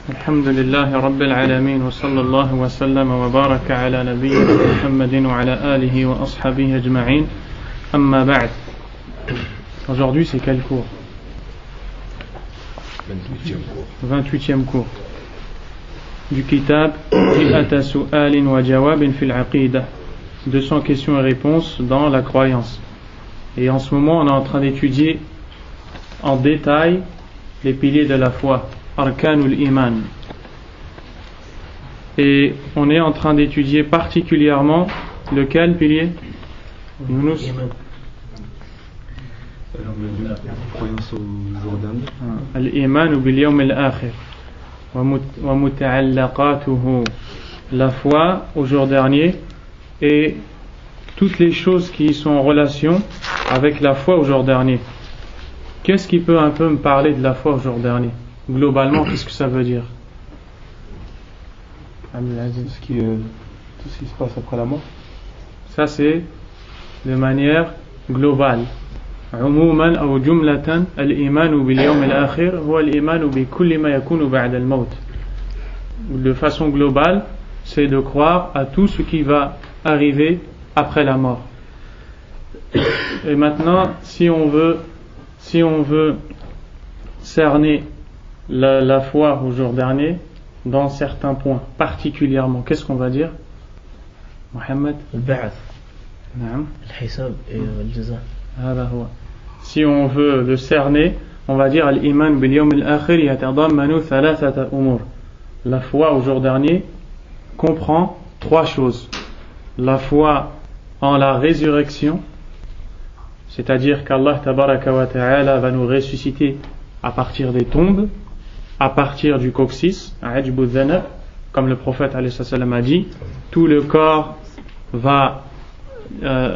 الحمد لله رب العالمين وصلى الله وسلم وبارك على نبينا محمد وعلى آله وأصحابه أجمعين أما بعد. Aujourd'hui c'est quel cours? 28e cours du kitab Mi'ata su'alin wa jawabin fil aqida, 200 questions et réponses dans la croyance. Et en ce moment on est en train d'étudier en détail les piliers de la foi, Arkanul Iman. Et on est en train d'étudier particulièrement lequel pilier? Younous? La croyance au jour dernier. Al-Iman bil yawm al-akhir wa muta'allaqatuhu, la foi au jour dernier et toutes les choses qui sont en relation avec la foi au jour dernier. Qu'est-ce qui peut un peu me parler de la foi au jour dernier? Globalement, qu'est-ce que ça veut dire? Tout ce qui se passe après la mort. Ça c'est de manière globale. عموما أو جملة الإيمان باليوم الآخر هو الإيمان بكل ما يكون بعد الموت. De façon globale, c'est de croire à tout ce qui va arriver après la mort. Et maintenant, si on veut cerner la foi au jour dernier dans certains points particulièrement, qu'est-ce qu'on va dire? Mohamed? البعث. نعم. الحساب والجزاء. هذا هو. Si on veut le cerner, on va dire al-iman bil yawm al-akhir yatadammanu thalathata umur. La foi au jour dernier comprend trois choses. La foi en la résurrection, c'est-à-dire qu'Allah tabaraka wa ta'ala va nous ressusciter à partir des tombes, à partir du coccyx, ajbu dhanab, comme le prophète alayhi salam a dit, tout le corps va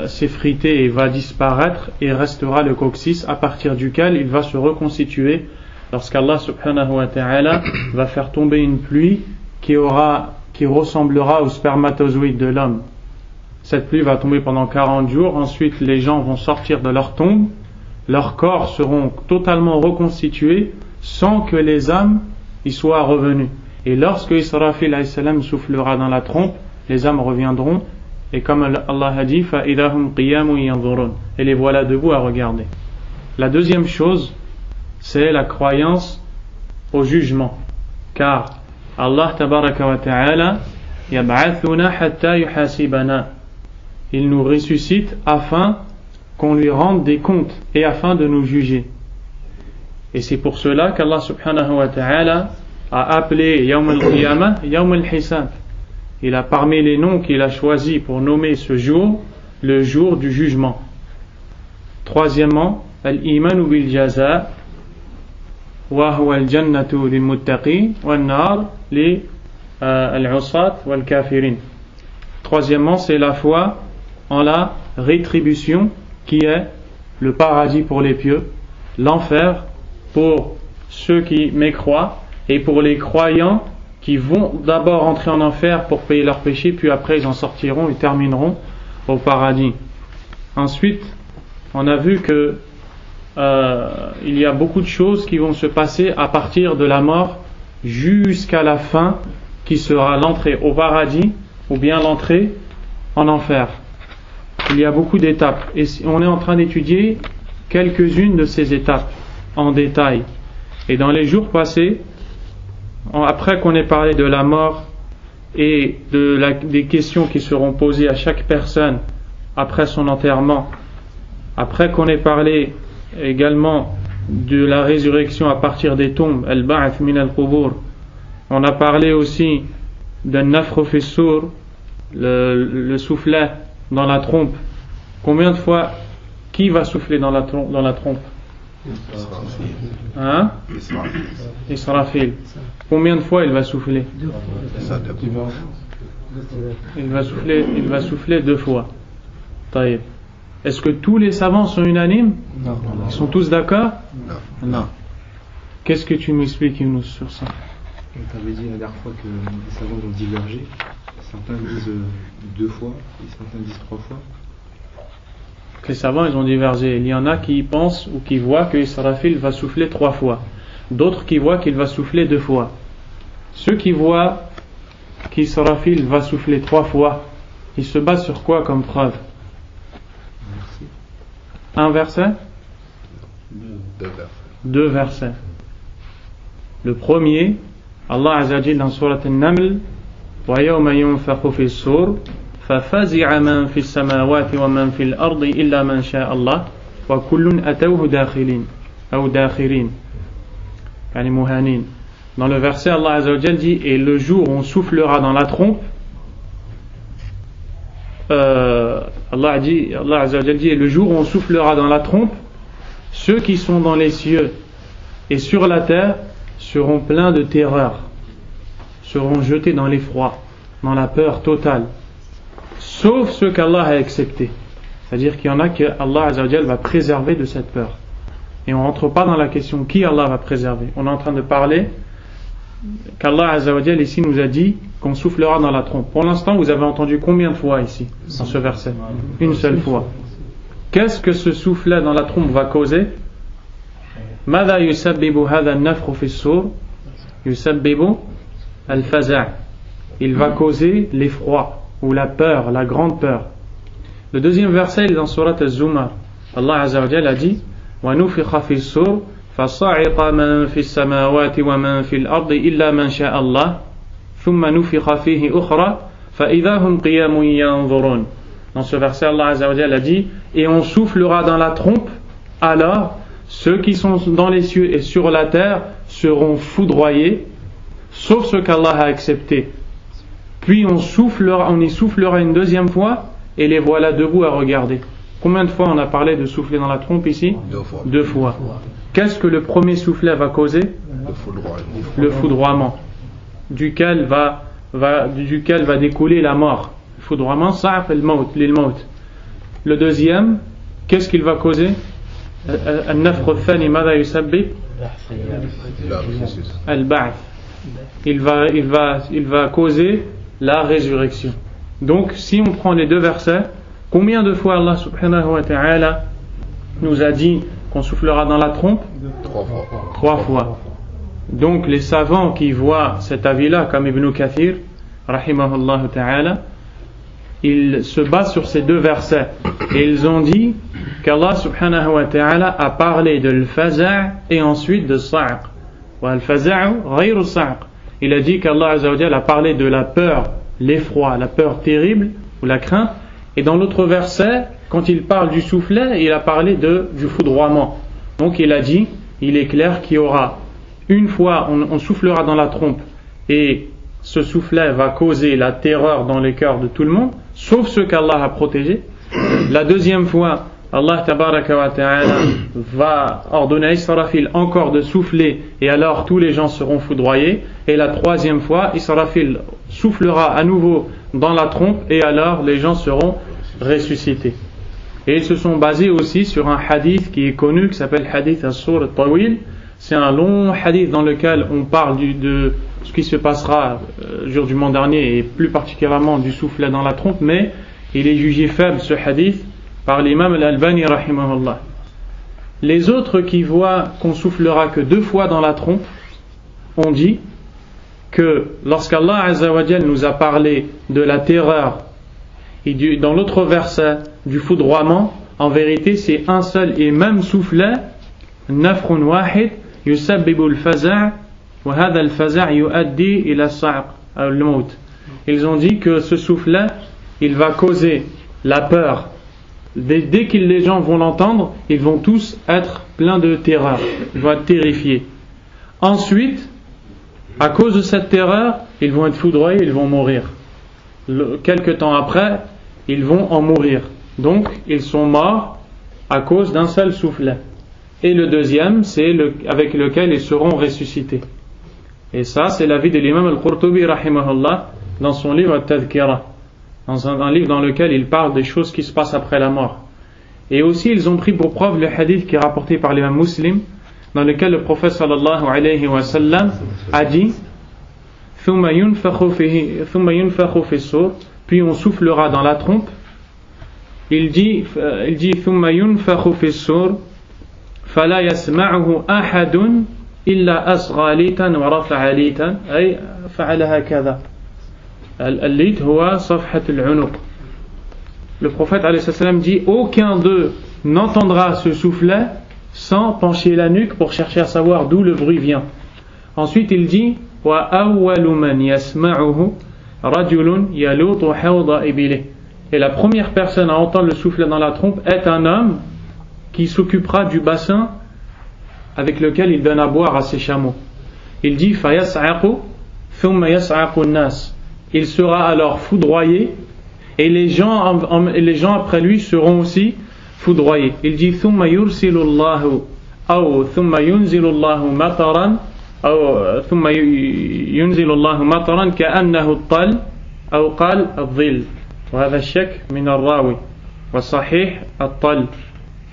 s'effriter et va disparaître et restera le coccyx à partir duquel il va se reconstituer lorsqu'Allah subhanahu wa ta'ala va faire tomber une pluie qui ressemblera au spermatozoïde de l'homme. Cette pluie va tomber pendant 40 jours, ensuite les gens vont sortir de leur tombe, leurs corps seront totalement reconstitués sans que les âmes y soient revenues. Et lorsque Israfil alayhi salam soufflera dans la trompe, les âmes reviendront. Et comme Allah a dit, فَإِذَا قِيَامٌ يَنظُرُونَ, et les voilà debout à regarder. La deuxième chose, c'est la croyance au jugement. Car Allah tabaraka wa ta'ala يَبْعَثُنَا حَتَّى يُحَاسِبَنَا, il nous ressuscite afin qu'on lui rende des comptes et afin de nous juger. Et c'est pour cela qu'Allah subhanahu wa ta'ala a appelé Yawm al-Qiyamah Yawm al-Hisab. Il a parmi les noms qu'il a choisis pour nommer ce jour, le jour du jugement. Troisièmement, al-imanu bil jaza wa huwa al-jannatu lil muttaqin wan nar li al-usat wal kafirin. Troisièmement, c'est la foi en la rétribution qui est le paradis pour les pieux, l'enfer pour ceux qui mécroient et pour les croyants qui vont d'abord entrer en enfer pour payer leurs péchés, puis après ils en sortiront et termineront au paradis. Ensuite, on a vu que il y a beaucoup de choses qui vont se passer à partir de la mort jusqu'à la fin, qui sera l'entrée au paradis ou bien l'entrée en enfer. Il y a beaucoup d'étapes et on est en train d'étudier quelques-unes de ces étapes en détail. Et dans les jours passés, après qu'on ait parlé de la mort et des questions qui seront posées à chaque personne après son enterrement, après qu'on ait parlé également de la résurrection à partir des tombes, al-ba'ath min al-qubur, on a parlé aussi d'un nafkh fi s-sur, le soufflet dans la trompe. Combien de fois, qui va souffler dans la trompe? Hein? Israfil. Combien de fois il va souffler? Il va souffler 2 fois. Taïb. Est-ce que tous les savants sont unanimes? Non. Ils sont tous d'accord? Non. Qu'est-ce que tu m'expliques, Younous, sur ça? On t'avait dit la dernière fois que les savants ont divergé. Certains disent 2 fois et certains disent 3 fois. Les savants ils ont divergé. Il y en a qui pensent ou qui voient que Israfil va souffler 3 fois. D'autres qui voient qu'il va souffler 2 fois. Ceux qui voient qu'Israfil va souffler 3 fois, ils se basent sur quoi comme preuve? Un verset? 2 versets. Le premier, Allah Azza wa Jalla dans Surat An-Naml, وَيَوْمَ يُنْفَخُ فِي الصُّورِ فَفَزِعَ مَنْ فِي السَّمَاوَاتِ وَمَنْ فِي الْأَرْضِ إِلَّا مَنْ شَاءَ اللَّهُ وَكُلٌّ أَتَوْهُ دَاخِرِينَ أو داخرين يعني مهانين. Dans le verset, Allah Azza wa Jalla dit, et le jour où on soufflera dans la trompe, Allah Azza wa Jalla dit, et le jour où on soufflera dans la trompe, ceux qui sont dans les cieux et sur la terre seront pleins de terreur, seront jetés dans l'effroi, dans la peur totale, sauf ceux qu'Allah a acceptés. C'est-à-dire qu'il y en a que Allah Azza wa Jalla va préserver de cette peur. Et on ne rentre pas dans la question qui Allah va préserver. On est en train de parler qu'Allah Azza wa Jalla ici nous a dit qu'on soufflera dans la trompe. Pour l'instant, vous avez entendu combien de fois ici, dans ce verset? Une seule fois. Qu'est-ce que ce soufflet dans la trompe va causer? ماذا يسبب هذا النفخ في الصور؟ يسبب الفزع. Il va causer l'effroi ou la peur, la grande peur. Le deuxième verset il est dans Surat Az-Zumar. Allah Azza wa Jalla a dit وَنُفِخَ فِي الصُّورِ فَصَعِقَ مَنْ فِي السَّمَاوَاتِ وَمَنْ فِي الْأَرْضِ إِلَّا مَنْ شَاءَ اللَّهُ ثُمَّ نُفِخَ فِيهِ أُخْرَى فَإِذَا هُمْ قِيَامٌ يَنْظُرُونَ. Dans ce verset, Allah Azza wa Jalla a dit, et on soufflera dans la trompe, alors ceux qui sont dans les cieux et sur la terre seront foudroyés, sauf ceux qu'Allah a acceptés. Puis on y soufflera une deuxième fois, et les voilà debout à regarder. Combien de fois on a parlé de souffler dans la trompe ici? 2 fois. Qu'est-ce que le premier soufflet va causer? Le foudroiement, duquel va découler la mort. Le foudroiement, sa'af al-maut, lil-maut. Le deuxième, qu'est-ce qu'il va causer? Al-nafkh al-thani, mada yusabbib? Al-ba'th. Il va causer la résurrection. Donc, si on prend les 2 versets, combien de fois Allah subhanahu wa ta'ala nous a dit qu'on soufflera dans la trompe? 3 fois. Donc les savants qui voient cet avis-là, comme Ibn Kathir, rahimahullah ta'ala, ils se basent sur ces 2 versets. Et ils ont dit qu'Allah subhanahu wa ta'ala a parlé de l'faza' et ensuite de sa'q. Wa al-faza'u ghayru sa'q. Il a dit qu'Allah azza wa jalla a parlé de la peur, l'effroi, la peur terrible ou la crainte. Et dans l'autre verset, quand il parle du soufflet, il a parlé du foudroiement. Donc il a dit, il est clair qu'il y aura une fois, on soufflera dans la trompe et ce soufflet va causer la terreur dans les cœurs de tout le monde, sauf ceux qu'Allah a protégés. La deuxième fois, Allah tabaraka wa ta'ala va ordonner à Israfil encore de souffler et alors tous les gens seront foudroyés. Et la troisième fois, Israfil soufflera à nouveau dans la trompe et alors les gens seront ressuscités. Et ils se sont basés aussi sur un hadith qui est connu, qui s'appelle Hadith As-Sur Al-Tawil. C'est un long hadith dans lequel on parle de ce qui se passera le jour du mois dernier et plus particulièrement du soufflet dans la trompe, mais il est jugé faible ce hadith par l'imam Al-Albani rahimahullah. Les autres qui voient qu'on soufflera que 2 fois dans la trompe ont dit que lorsqu'Allah Azza wa Jal nous a parlé de la terreur et dans l'autre verset du foudroiement, en vérité c'est un seul et même soufflet, nafrun wahid yusabbibu al-faza' wa hadha al-faza' yuaddi ila as-sa'q al-maut. Ils ont dit que ce soufflet il va causer la peur. Dès que les gens vont l'entendre, ils vont tous être pleins de terreur, ils vont être terrifiés. Ensuite, à cause de cette terreur, ils vont être foudroyés, ils vont mourir. Quelque temps après, ils vont en mourir. Donc, ils sont morts à cause d'un seul soufflet. Et le deuxième, c'est avec lequel ils seront ressuscités. Et ça, c'est l'avis de l'imam Al-Qurtubi rahimahullah dans son livre Al-Tadhkira, dans un livre dans lequel il parle des choses qui se passent après la mort. Et aussi ils ont pris pour preuve le hadith qui est rapporté par l'imam Muslim, dans lequel le prophète sallallahu alayhi wa sallam a dit ثُمَّ يُنْفَخُ فِي الصُّورِ, puis on soufflera dans la trompe. Il dit ثُمَّ يُنْفَخُ فِي الصُّورِ فَلَا يَسْمَعُهُ أَحَدٌ إلا أصغى ليتا ورفع ليتا أي فعل هكذا. الليت هو صفحة العنق. Le prophète alayhi salam dit aucun d'eux n'entendra ce soufflet sans pencher la nuque pour chercher à savoir d'où le bruit vient. Ensuite il dit wa awwalu man yasma'uhu rajulun yalutu hawda ibilih. Et la première personne à entendre le soufflet dans la trompe est un homme qui s'occupera du bassin avec lequel il donne à boire à ses chameaux. Il dit fayas'aqu thumma yas'aqu an-nas. Il sera alors foudroyé et les gens après lui seront aussi foudroyés. Il dit thumma yursilu Allahu aw thumma yunzilu Allahu mataran aw thumma yunzilu Allahu mataran ka'annahu at-tal aw qala adh-dhill. وهذا الشك من الراوي والصحيح الطل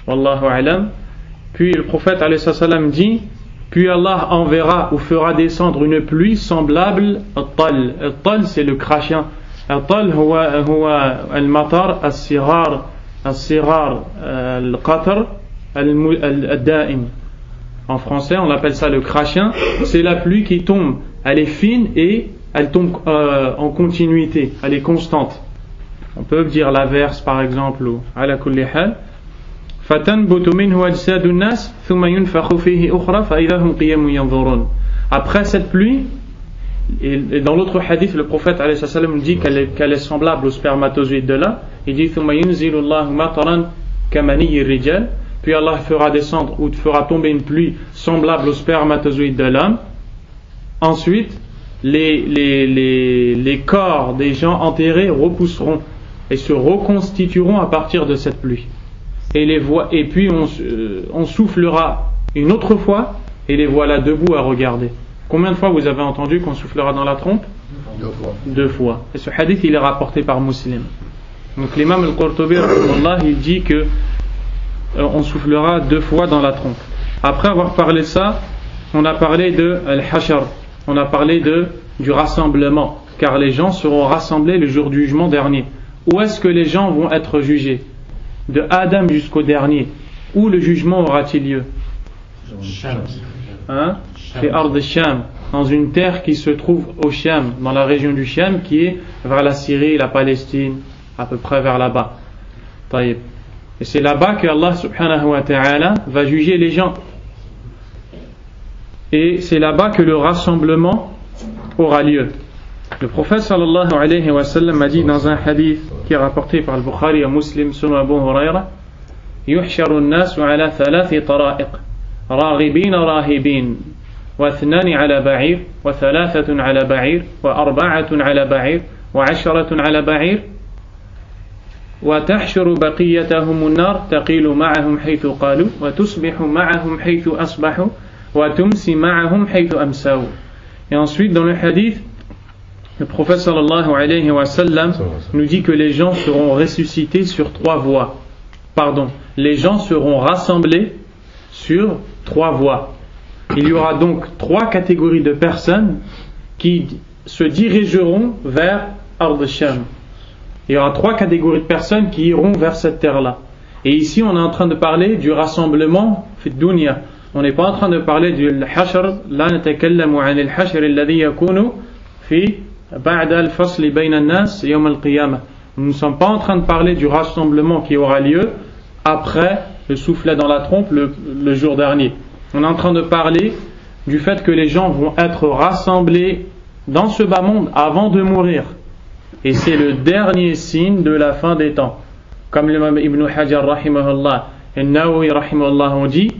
والله أعلم. Puis le prophète alayhi salam dit puis Allah enverra ou fera descendre une pluie semblable al-tal. Al-tal c'est le crachin. Al-tal huwa al-matar al-sirar al-qatr al-da'im. En français on appelle ça le crachin. C'est la pluie qui tombe, elle est fine et elle tombe en continuité, elle est constante. On peut dire l'averse par exemple ou ala kulli hal. فَتَنْبُتُ مِنْهُ أَجْسَادُ النَّاسِ ثُمَّ يُنْفَخُ فِيهِ أُخْرَى فَإِذَا هُمْ قِيَامٌ يَنْظُرُونَ. Après cette pluie, et dans l'autre hadith, le prophète alayhi salam dit qu'elle est semblable au spermatozoïde de là. Il dit ثُمَّ يُنْزِلُ اللَّهُ مَطَرًا كَمَنِيِّ الرِّجَالِ. Puis Allah fera descendre ou fera tomber une pluie semblable au spermatozoïde de l'homme. Ensuite, les corps des gens enterrés repousseront et se reconstitueront à partir de cette pluie. Et puis on soufflera une autre fois et les voilà debout à regarder. Combien de fois vous avez entendu qu'on soufflera dans la trompe? 2 fois. Et ce hadith il est rapporté par Muslim. Donc l'imam al-Qurtubi il dit que on soufflera 2 fois dans la trompe. Après avoir parlé de ça, on a parlé de al-hashr, on a parlé du rassemblement, car les gens seront rassemblés le jour du jugement dernier. Où est-ce que les gens vont être jugés? De Adam jusqu'au dernier. Où le jugement aura-t-il lieu? C'est Ard Sham, dans une terre qui se trouve au Sham, dans la région du Sham, qui est vers la Syrie, la Palestine, à peu près vers là-bas. Et c'est là-bas que Allah subhanahu wa ta'ala va juger les gens. Et c'est là-bas que le rassemblement aura lieu. Le prophète sallallahu alayhi wa sallam a dit dans un hadith qui est rapporté par le Bukhari et Muslim sur Abu Huraira يحشر الناس على 3 طرائق راغبين راهبين واثنان على بعير وثلاثة على بعير وأربعة على بعير وعشرة على بعير وتحشر بقيتهم النار تقيل معهم حيث قالوا وتصبح معهم حيث أصبحوا وتمسي معهم حيث أمسوا. Et ensuite dans le hadith le prophète sallallahu alayhi wa sallam nous dit que les gens seront ressuscités sur 3 voies. Les gens seront rassemblés sur 3 voies. Il y aura donc 3 catégories de personnes qui se dirigeront vers Ard Sham. Il y aura 3 catégories de personnes qui iront vers cette terre-là. Et ici on est en train de parler du rassemblement fi dunya. On n'est pas en train de parler du hashr. La natakallamu 'an al-hashr alladhi yakunu fi بعد الفصل بين الناس يوم القيامة. Nous ne sommes pas en train de parler du rassemblement qui aura lieu après le soufflet dans la trompe le jour dernier. On est en train de parler du fait que les gens vont être rassemblés dans ce bas monde avant de mourir. Et c'est le dernier signe de la fin des temps. Comme l'imam Ibn Hajar rahimahullah et Nawawi rahimahullah ont dit,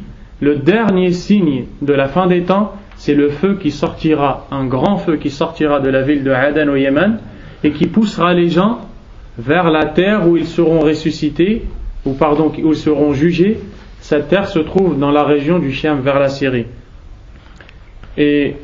le dernier signe de la fin des temps, c'est le feu qui sortira, un grand feu qui sortira de la ville de Aden au Yémen et qui poussera les gens vers la terre où ils seront ressuscités, où ils seront jugés. Cette terre se trouve dans la région du Sham vers la Syrie. Et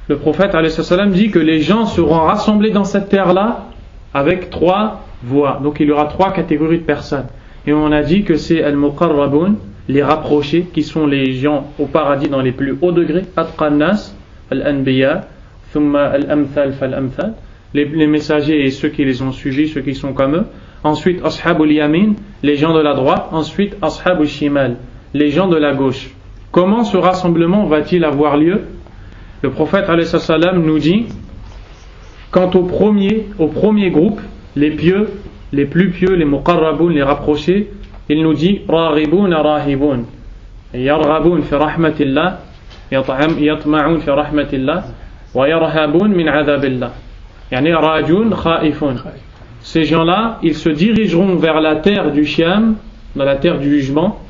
le prophète alayhi salam dit que les gens seront rassemblés dans cette terre-là avec 3 voies. Donc il y aura 3 catégories de personnes. Et on a dit que c'est al-muqarrabun, les rapprochés, qui sont les gens au paradis dans les plus hauts degrés, atqan nas, al-anbiya, thumma al-amthal fal-amthal, les messagers et ceux qui les ont suivis, ceux qui sont comme eux. Ensuite ashabul yamin, les gens de la droite. Ensuite ashabul shimal, les gens de la gauche. Comment ce rassemblement va-t-il avoir lieu? Le prophète alayhi salam nous dit, quant au premier groupe, les pieux, les plus pieux, les muqarraboun, les rapprochés, il nous dit raghibun rahibun yarghabun fi rahmatillah yatma'un fi rahmatillah wa yarhabun min adhabillah yani rajun khaifun. Ces gens-là, ils se dirigeront vers la terre du Shiam, dans la terre du jugement,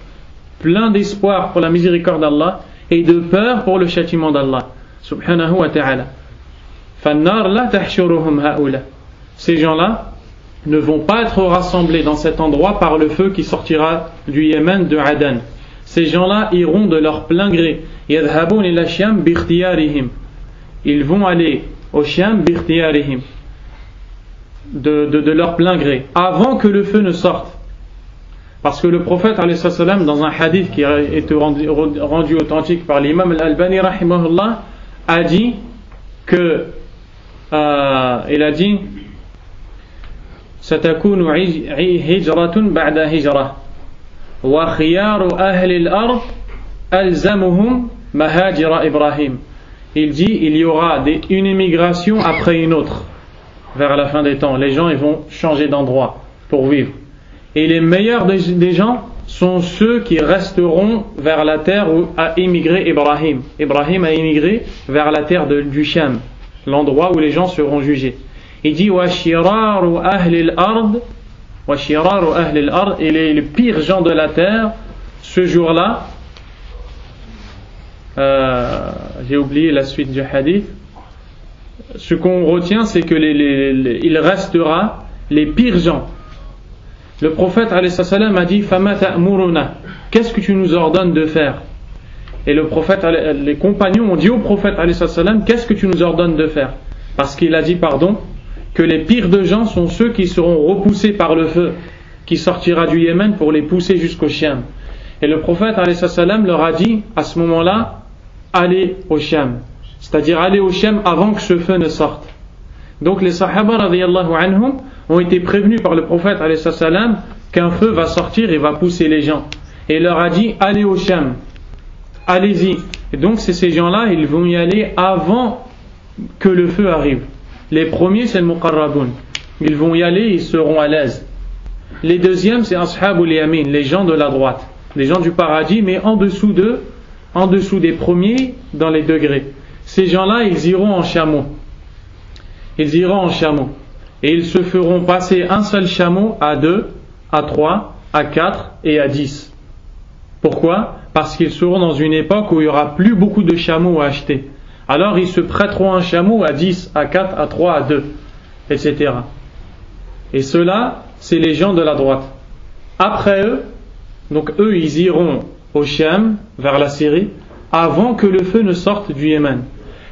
plein d'espoir pour la miséricorde d'Allah et de peur pour le châtiment d'Allah subhanahu wa ta'ala. Fannar la tahshuruhum haula. Ces gens-là ne vont pas être rassemblés dans cet endroit par le feu qui sortira du Yémen, de Adan. Ces gens-là iront de leur plein gré. Yadhabun ila Shiam bikhtiyarihim. Ils vont aller au Shiam bikhtiyarihim, de leur plein gré, avant que le feu ne sorte. Parce que le prophète alayhi salam, dans un hadith qui a été rendu authentique par l'imam al-Albani rahimahullah, a dit que il a dit satakunu hijratun ba'da hijra wa khiyaru ahli al-ard alzamuhum mahajira Ibrahim. Il dit il y aura une immigration après une autre vers la fin des temps. Les gens ils vont changer d'endroit pour vivre. Et les meilleurs des gens sont ceux qui resteront vers la terre où a immigré Ibrahim. Ibrahim a immigré vers la terre du Sham, l'endroit où les gens seront jugés. Il dit wa shiraru ahli al-ard et les pires gens de la terre ce jour-là, j'ai oublié la suite du hadith. Ce qu'on retient, c'est que il restera les pires gens. Le prophète alayhi salam a dit Fama ta'muruna, qu'est-ce que tu nous ordonnes de faire? Et le prophète, les compagnons ont dit au prophète alayhi salam, qu'est-ce que tu nous ordonnes de faire? Parce qu'il a dit, que les pires de gens sont ceux qui seront repoussés par le feu qui sortira du Yémen pour les pousser jusqu'au Shiam. Et le prophète alayhi salam leur a dit à ce moment-là, allez au Shiam, c'est-à-dire allez au Shiam avant que ce feu ne sorte. Donc les sahaba radiyallahu anhum ont été prévenus par le prophète alayhi salam qu'un feu va sortir et va pousser les gens. Et il leur a dit allez au Sham, allez-y. Et donc c'est ces gens-là, ils vont y aller avant que le feu arrive. Les premiers c'est le muqarraboun, ils vont y aller, ils seront à l'aise. Les deuxièmes c'est ashabul yamin, les gens de la droite, les gens du paradis, mais en dessous des premiers dans les degrés. Ces gens-là ils iront en chameau. Ils iront en chameau et ils se feront passer un seul chameau à 2, à 3, à 4 et à 10. Pourquoi? Parce qu'ils seront dans une époque où il n'y aura plus beaucoup de chameaux à acheter. Alors ils se prêteront un chameau à 10, à 4, à 3, à 2, etc. Et ceux-là, c'est les gens de la droite. Après eux, donc eux ils iront au Sham, vers la Syrie, avant que le feu ne sorte du Yémen.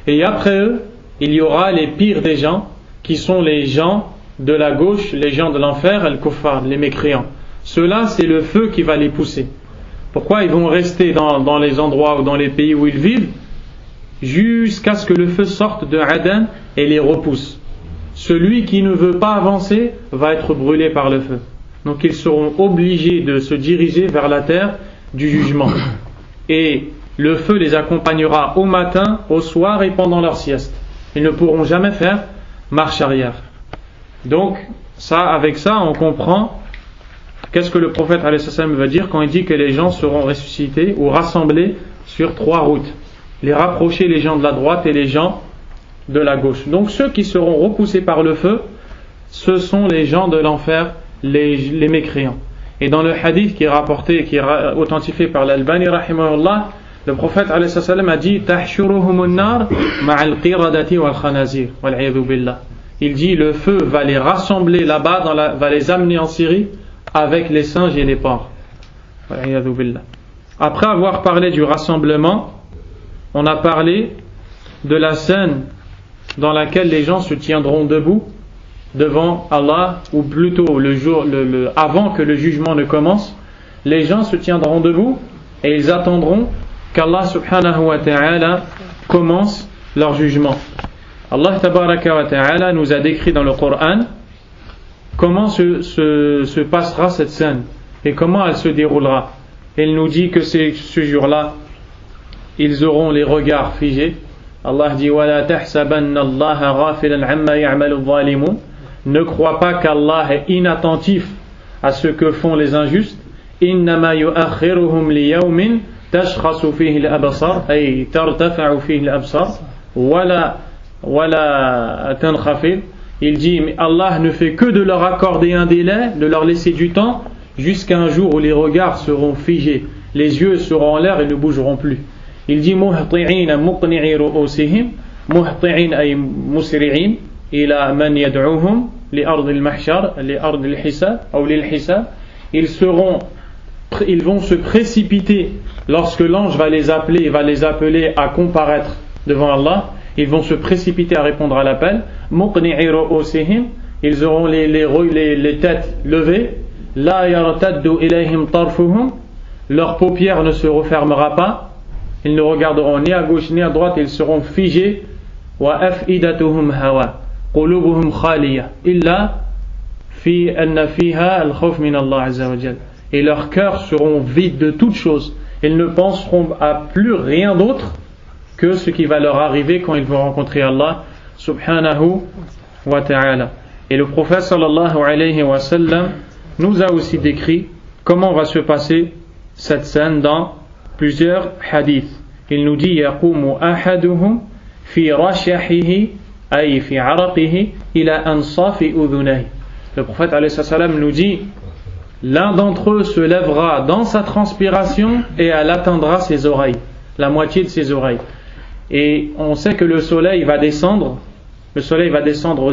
Et après eux, il y aura les pires des gens, qui sont les gens de la gauche, les gens de l'enfer, al-kuffar, les mécréants. Ceux-là, c'est le feu qui va les pousser. Pourquoi? Ils vont rester dans les endroits ou dans les pays où ils vivent, jusqu'à ce que le feu sorte de Adan et les repousse. Celui qui ne veut pas avancer va être brûlé par le feu. Donc ils seront obligés de se diriger vers la terre du jugement. Et le feu les accompagnera au matin, au soir et pendant leur sieste. Ils ne pourront jamais faire marche arrière. Donc, avec ça, on comprend qu'est-ce que le prophète alayhi salam veut dire quand il dit que les gens seront ressuscités ou rassemblés sur 3 routes. Les rapprochés, les gens de la droite et les gens de la gauche. Donc, ceux qui seront repoussés par le feu, ce sont les gens de l'enfer, les mécréants. Et dans le hadith qui est rapporté, qui est authentifié par l'Albani rahimahullah, le prophète alayhi salam a dit tahshuruhumun nar ma'al qiradati wal khanazir wal a'yadu billah. Il dit le feu va les rassembler là-bas, va les amener en Syrie avec les singes et les porcs. Wal a'yadu billah. Après avoir parlé du rassemblement, on a parlé de la scène dans laquelle les gens se tiendront debout devant Allah, ou plutôt avant que le jugement ne commence. Les gens se tiendront debout et ils attendront qu'Allah subhanahu wa ta'ala commence leur jugement. Allah tabaraka wa ta'ala nous a décrit dans le Coran comment se passera cette scène et comment elle se déroulera. Il nous dit que c'est ce jour-là ils auront les regards figés. Allah dit وَلَا تَحْسَبَنَّ اللَّهَ غَافِلًا عَمَّا يَعْمَلُ الظَّالِمُونَ. Ne crois pas qu'Allah est inattentif à ce que font les injustes. إِنَّمَا يُؤَخِّرُهُمْ لِيَوْمٍ تَشْخَصُ فِيهِ الْأَبْصَارُ أي ترتفع فيه الأبصار ولا تنخفض. Il dit mais Allah ne fait que de leur accorder un délai, de leur laisser du temps jusqu'à un jour où les regards seront figés, les yeux seront en l'air et ne bougeront plus. Il dit مُهْطِعِينَ مُقْنِعِي رُؤُوسِهِمْ مُهْطِعِينَ أي مسرعين إلى من يدعوهم لأرض المحشر لأرض الحساب أو للحساب. Ils vont se précipiter lorsque l'ange va les appeler à comparaître devant Allah. Ils vont se précipiter à répondre à l'appel. مُقْنِعِي رُؤُوسِهِمْ. Ils auront les têtes levées. لَا يَرْتَدُّ إِلَيْهِمْ طَرْفُهُمْ. Leur paupière ne se refermera pas. Ils ne regarderont ni à gauche ni à droite. Ils seront figés. وَأَفْئِدَتُهُمْ هَوَى قُلُوبُهُمْ خَالِيَةٌ إِلَّا فِي أَنَّ فِيهَا الْخَوْفَ مِنَ اللَّهِ عَزَّ وَجَلَّ. Et leurs cœurs seront vides de toute chose. Ils ne penseront à plus rien d'autre que ce qui va leur arriver quand ils vont rencontrer Allah subhanahu wa ta'ala. Et le prophète sallallahu alayhi wa sallam nous a aussi décrit comment va se passer cette scène dans plusieurs hadiths. Il nous dit يَقُومُ أَحَدُهُمْ فِي رَشَحِهِ أي في عرقه إلى أنصاف أذنيه. Le prophète alayhi salam nous dit l'un d'entre eux se lèvera dans sa transpiration et elle atteindra ses oreilles, la moitié de ses oreilles. Et on sait que le soleil va descendre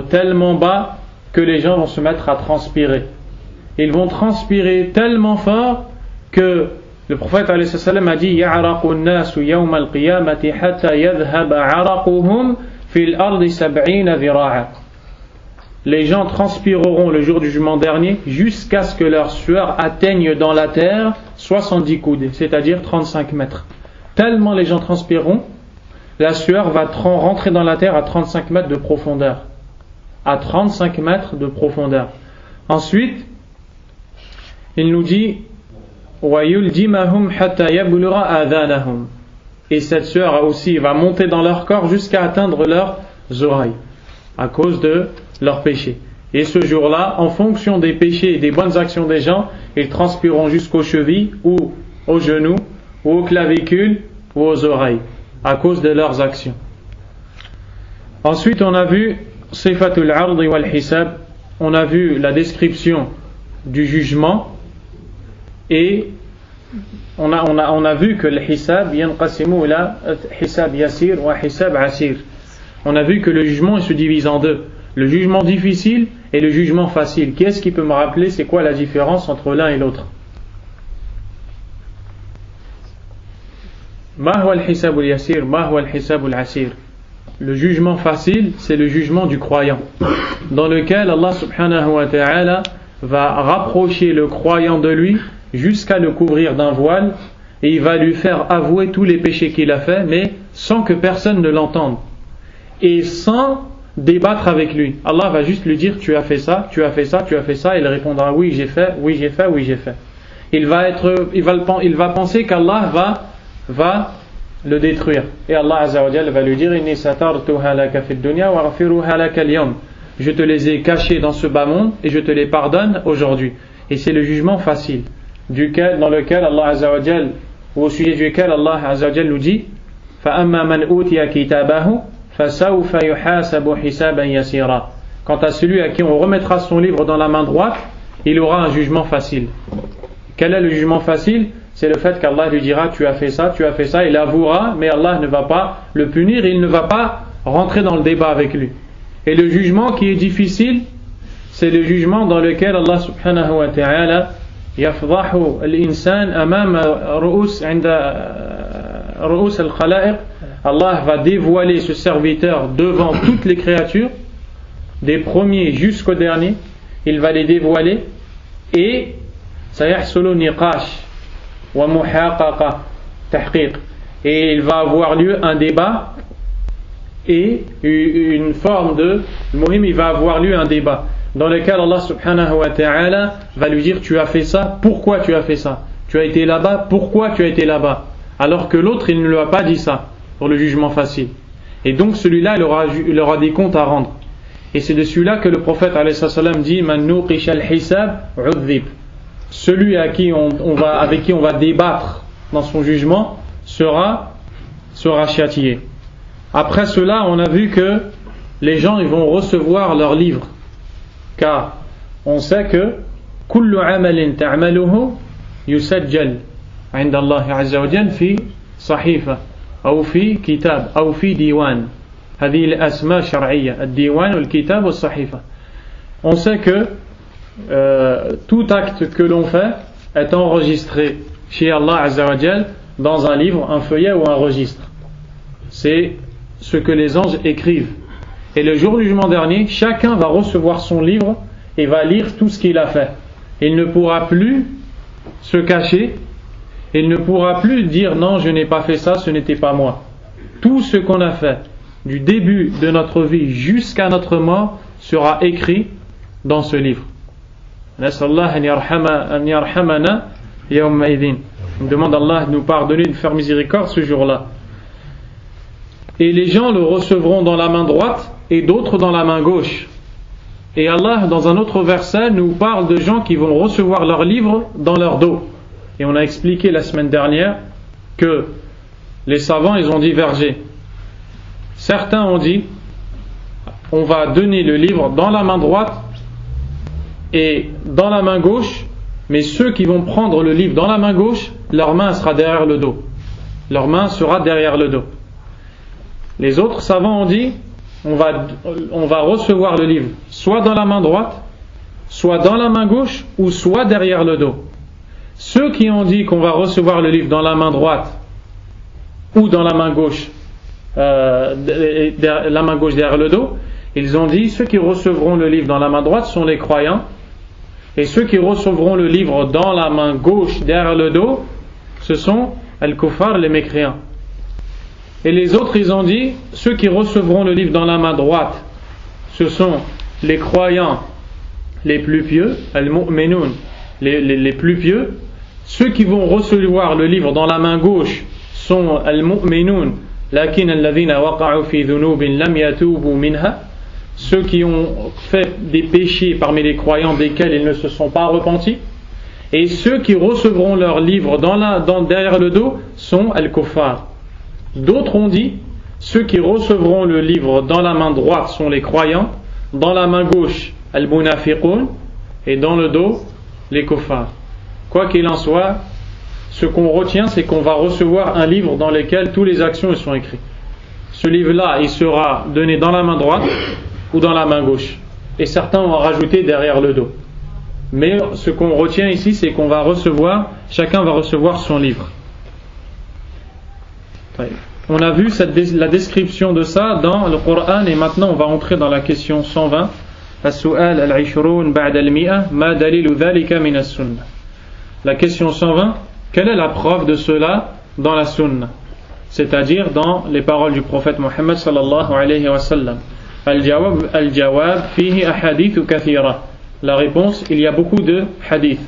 tellement bas que les gens vont se mettre à transpirer. Ils vont transpirer tellement fort que le prophète alayhi salam a dit يَعْرَقُ النَّاسُ يَوْمَ الْقِيَامَةِ حَتَّى يَذْهَبَ عَرَقُهُمْ فِي الْأَرْضِ 70 ذِرَاعًا. Les gens transpireront le jour du jugement dernier jusqu'à ce que leur sueur atteigne dans la terre 70 coudes, c'est-à-dire 35 mètres. Tellement les gens transpireront, la sueur va rentrer dans la terre à 35 mètres de profondeur. À 35 mètres de profondeur. Ensuite, il nous dit وَيُلْجِمَهُمْ حَتَّى يَبْلُغَ آذَانَهُمْ. Et cette sueur aussi va monter dans leur corps jusqu'à atteindre leurs oreilles à cause de leurs péchés. Et ce jour-là, en fonction des péchés et des bonnes actions des gens, ils transpireront jusqu'aux chevilles ou aux genoux ou aux clavicules ou aux oreilles à cause de leurs actions. Ensuite, on a vu Sifatul Ardi wal Hisab, on a vu la description du jugement et on a vu que le Hisab yanqasimu ila Hisab Yasir wa Hisab Asir. On a vu que le jugement il se divise en deux. Le jugement difficile et le jugement facile. Qui est-ce qui peut me rappeler c'est quoi la différence entre l'un et l'autre? Ma huwa al-hisab al-yasir, ma huwa al-hisab al-asir. Le jugement facile, c'est le jugement du croyant, dans lequel Allah subhanahu wa ta'ala va rapprocher le croyant de lui jusqu'à le couvrir d'un voile et il va lui faire avouer tous les péchés qu'il a fait, mais sans que personne ne l'entende et sans débattre avec lui. Allah va juste lui dire tu as fait ça, tu as fait ça, tu as fait ça, et il répondra oui j'ai fait, oui j'ai fait, oui j'ai fait. Il va penser qu'Allah va le détruire et Allah azza wa jalla va lui dire inni satartuha laka fid dunya wa ghafiruha laka al-yawm. Je te les ai cachés dans ce bas monde et je te les pardonne aujourd'hui. Et c'est le jugement facile dans lequel Allah azza wa jalla, ou au sujet duquel Allah azza wa jalla nous dit fa amma man utiya kitabahu fasawfa yuhasabu hisaban yasira. Quant à celui à qui on remettra son livre dans la main droite, il aura un jugement facile. Quel est le jugement facile? C'est le fait qu'Allah lui dira tu as fait ça, il avouera, mais Allah ne va pas le punir, il ne va pas rentrer dans le débat avec lui. Et le jugement qui est difficile, c'est le jugement dans lequel Allah subhanahu wa ta'ala yafdahu al-insan amam ru'us al-khalaiq. Allah va dévoiler ce serviteur devant toutes les créatures, des premiers jusqu'aux derniers, il va les dévoiler et sayahsulu niqash wa muhaqaqa tahqiq, et il va avoir lieu un débat et une forme de muhim, il va avoir lieu un débat dans lequel Allah subhanahu wa ta'ala va lui dire tu as fait ça, pourquoi tu as fait ça, tu as été là-bas, pourquoi tu as été là-bas, alors que l'autre il ne lui a pas dit ça pour le jugement facile. Et donc celui-là il aura des comptes à rendre. Et c'est de celui-là que le prophète alayhi salam dit Man nuqisha al-hisab udhib. Celui avec qui on va débattre dans son jugement sera châtié. Après cela, on a vu que les gens ils vont recevoir leurs livres, car on sait que kullu amalin ta'maluhu yusajjal 'inda Allah 'azza wa jalla fi sahifa aw fi kitab aw fi diwan. هذه الأسماء شرعية الديوان والكتاب والصحيفة. On sait que tout acte que l'on fait est enregistré chez Allah Azza wa Jal dans un livre, un feuillet ou un registre. C'est ce que les anges écrivent. Et le jour du jugement dernier, chacun va recevoir son livre et va lire tout ce qu'il a fait. Il ne pourra plus se cacher, il ne pourra plus dire non, je n'ai pas fait ça, ce n'était pas moi. Tout ce qu'on a fait du début de notre vie jusqu'à notre mort sera écrit dans ce livre. On demande à Allah de nous pardonner, de faire miséricorde ce jour-là. Et les gens le recevront dans la main droite et d'autres dans la main gauche. Et Allah, dans un autre verset, nous parle de gens qui vont recevoir leur livre dans leur dos. Et on a expliqué la semaine dernière que les savants, ils ont divergé. Certains ont dit on va donner le livre dans la main droite et dans la main gauche, mais ceux qui vont prendre le livre dans la main gauche, leur main sera derrière le dos. Leur main sera derrière le dos. Les autres savants ont dit on va recevoir le livre soit dans la main droite, soit dans la main gauche, ou soit derrière le dos. Ceux qui ont dit qu'on va recevoir le livre dans la main droite ou dans la main gauche, la main gauche derrière le dos, ils ont dit ceux qui recevront le livre dans la main droite sont les croyants, et ceux qui recevront le livre dans la main gauche derrière le dos, ce sont al-kuffar, les mécréants. Et les autres, ils ont dit ceux qui recevront le livre dans la main droite, ce sont les croyants les plus pieux, al-mu'minun, les plus pieux. Ceux qui vont recevoir le livre dans la main gauche sont al-mu'minun, lakin alladhina waqa'u fi dhunubin lam yatubu minha, ceux qui ont fait des péchés parmi les croyants desquels ils ne se sont pas repentis. Et ceux qui recevront leur livre derrière le dos sont al-kuffar. D'autres ont dit ceux qui recevront le livre dans la main droite sont les croyants, dans la main gauche al-munafiqun, et dans le dos les kuffar. Quoi qu'il en soit, ce qu'on retient, c'est qu'on va recevoir un livre dans lequel toutes les actions sont écrites. Ce livre-là, il sera donné dans la main droite ou dans la main gauche. Et certains ont rajouté derrière le dos. Mais ce qu'on retient ici, c'est qu'on va recevoir, chacun va recevoir son livre. On a vu la description de ça dans le Coran, et maintenant on va entrer dans la question 120. As-su'al al-'ishrun ba'da al-mi'a, ma dalilu dhalika min as-sunnah. La question 120, quelle est la preuve de cela dans la sunna, c'est-à-dire dans les paroles du prophète Mohammed sallallahu alayhi wa sallam? Al-jawab fihi ahadithu kathira. La réponse, il y a beaucoup de hadiths.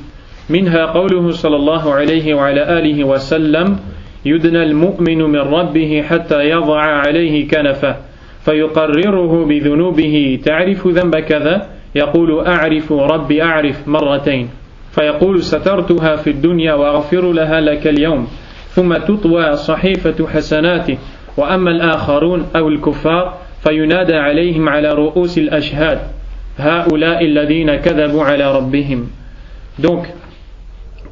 Minha qawluhu sallallahu alayhi wa ala alihi wa sallam yudna al-mu'minu min rabbihi hatta yadha'a alayhi kanafa fayuqarriruhu bidhunubihi ta'rifu dhanba kadha yaqulu a'rifu rabbi a'rif marratayn فيقول سترتها في الدنيا وأغفر لها لك اليوم ثم تطوى صحيفة حسناته وأما الآخرون أو الكفار فينادى عليهم على رؤوس الأشهاد هؤلاء الذين كذبوا على ربهم. Donc,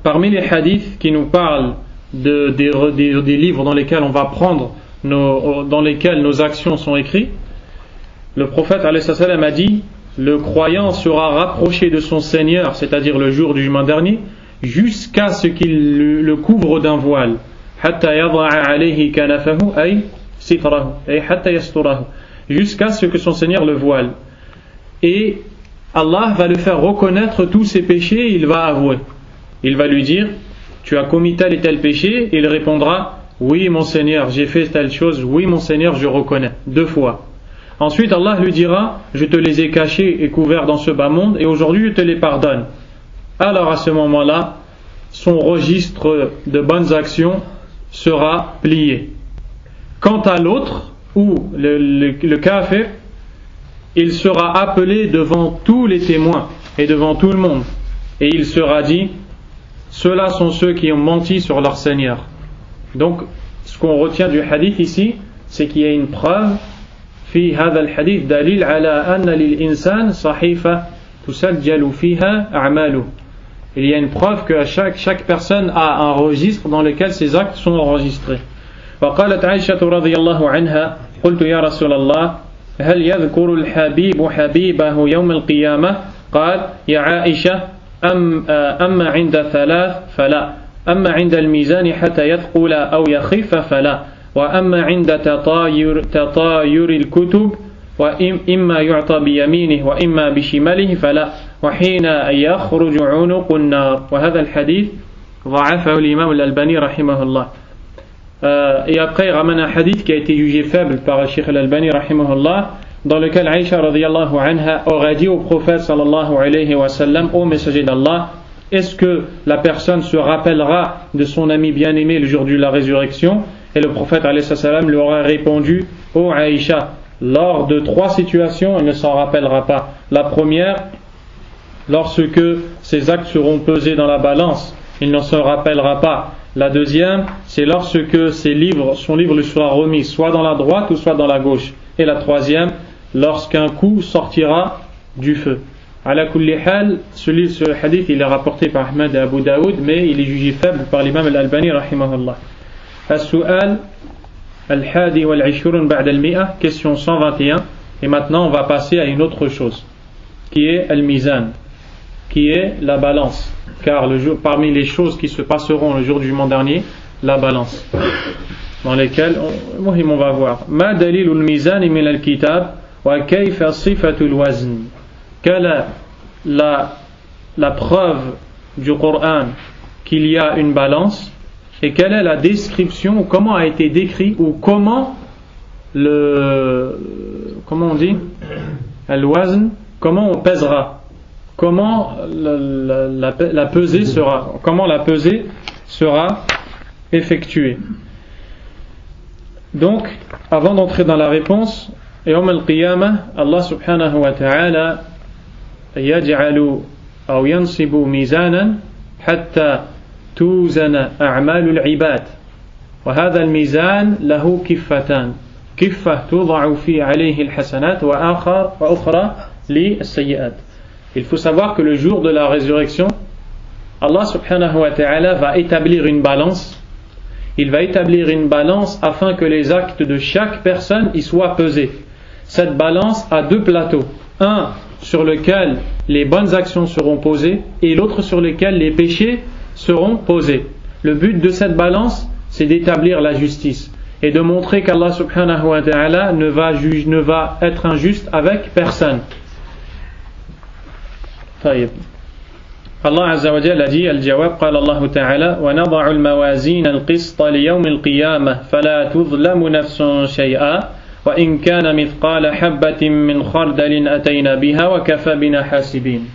parmi les hadiths qui nous parlent des livres dans lesquels on va prendre dans lesquels nos actions sont écrites, le prophète alayhi salam a dit le croyant sera rapproché de son Seigneur, c'est-à-dire le jour du jugement dernier, jusqu'à ce qu'il le couvre d'un voile. Jusqu'à ce que son Seigneur le voile. Et Allah va le faire reconnaître tous ses péchés et il va avouer. Il va lui dire, tu as commis tel et tel péché, et il répondra, oui mon Seigneur, j'ai fait telle chose, oui mon Seigneur, je reconnais, 2 fois. Ensuite, Allah lui dira, je te les ai cachés et couverts dans ce bas monde, et aujourd'hui je te les pardonne. Alors à ce moment-là, son registre de bonnes actions sera plié. Quant à l'autre, ou le kafir, il sera appelé devant tous les témoins et devant tout le monde. Et il sera dit, ceux-là sont ceux qui ont menti sur leur Seigneur. Donc, ce qu'on retient du hadith ici, c'est qu'il y a une preuve, fi hadha al-hadith dalil ala anna lil insan sahifa tusajjalu fiha a'malu. Il y a une preuve que chaque personne a un registre dans lequel ses actes sont enregistrés. وقالت عائشة رضي الله عنها قلت يا رسول الله هل يذكر الحبيب حبيبه يوم القيامة قال يا عائشة أما عند ثلاث فلا أما عند الميزان حتى يثقل أو يخف فلا وأما عند تطاير الكتب وإما يعطى بيمينه وإما بشماله فلا وحين يخرج عنق النار. وهذا الحديث ضعفه الإمام الألباني رحمه الله. Et après il ramène un hadith qui a été jugé faible par le Cheikh Al-Albani rahimahullah, dans lequel Aïcha radiyallahu anha aurait dit au prophète sallallahu alayhi wa sallam, ô messager d'Allah, est-ce que la personne se rappellera de son ami bien-aimé le jour de la résurrection? Et le prophète alayhi salam lui aurait répondu, ô Aïcha, lors de 3 situations elle ne s'en rappellera pas. La première, lorsque ses actes seront pesés dans la balance, il ne s'en rappellera pas. La deuxième, c'est lorsque son livre lui sera remis soit dans la droite ou soit dans la gauche. Et la troisième, lorsqu'un coup sortira du feu. Ala kulli hal, ce hadith il est rapporté par Ahmad et Abu Daoud, mais il est jugé faible par l'imam Al-Albani rahimahullah. As-su'al al-hadi wal-ishurun ba'da al-mi'a, question 121. Et maintenant on va passer à une autre chose, qui est al-mizan, qui est la balance. Car parmi les choses qui se passeront le jour du jugement dernier, la balance, dans lesquelles on va voir. Ma dalilul mizan min al-kitab wa kayfa sifatul wazn. Quelle est la preuve du Coran qu'il y a une balance, et quelle est la description, ou comment a été décrit, ou comment on dit al-wazn, comment on pèsera, comment la pesée sera effectuée. Donc, avant d'entrer dans la réponse, Yawm al-Qiyamah, Allah subhanahu wa ta'ala yaj'alu aw yansibu mizanan hatta tuzana a'malu al-ibad. Wa hadha al-mizan lahu kiffatan. Kiffa tud'u fi 'alayhi al-hasanat wa ukhra li as-sayyi'at. Il faut savoir que le jour de la résurrection, Allah subhanahu wa ta'ala va établir une balance. Il va établir une balance afin que les actes de chaque personne y soient pesés. Cette balance a 2 plateaux. Un sur lequel les bonnes actions seront posées et l'autre sur lequel les péchés seront posés. Le but de cette balance, c'est d'établir la justice et de montrer qu'Allah subhanahu wa ta'ala ne va être injuste avec personne. طيب. الله عز وجل dit الجواب قال الله تعالى ونضع الموازين القسط ليوم القيامة فلا تظلم نفس شيئا وإن كان مثقال حبة من خردل أتينا بها وكفى بنا حاسبين.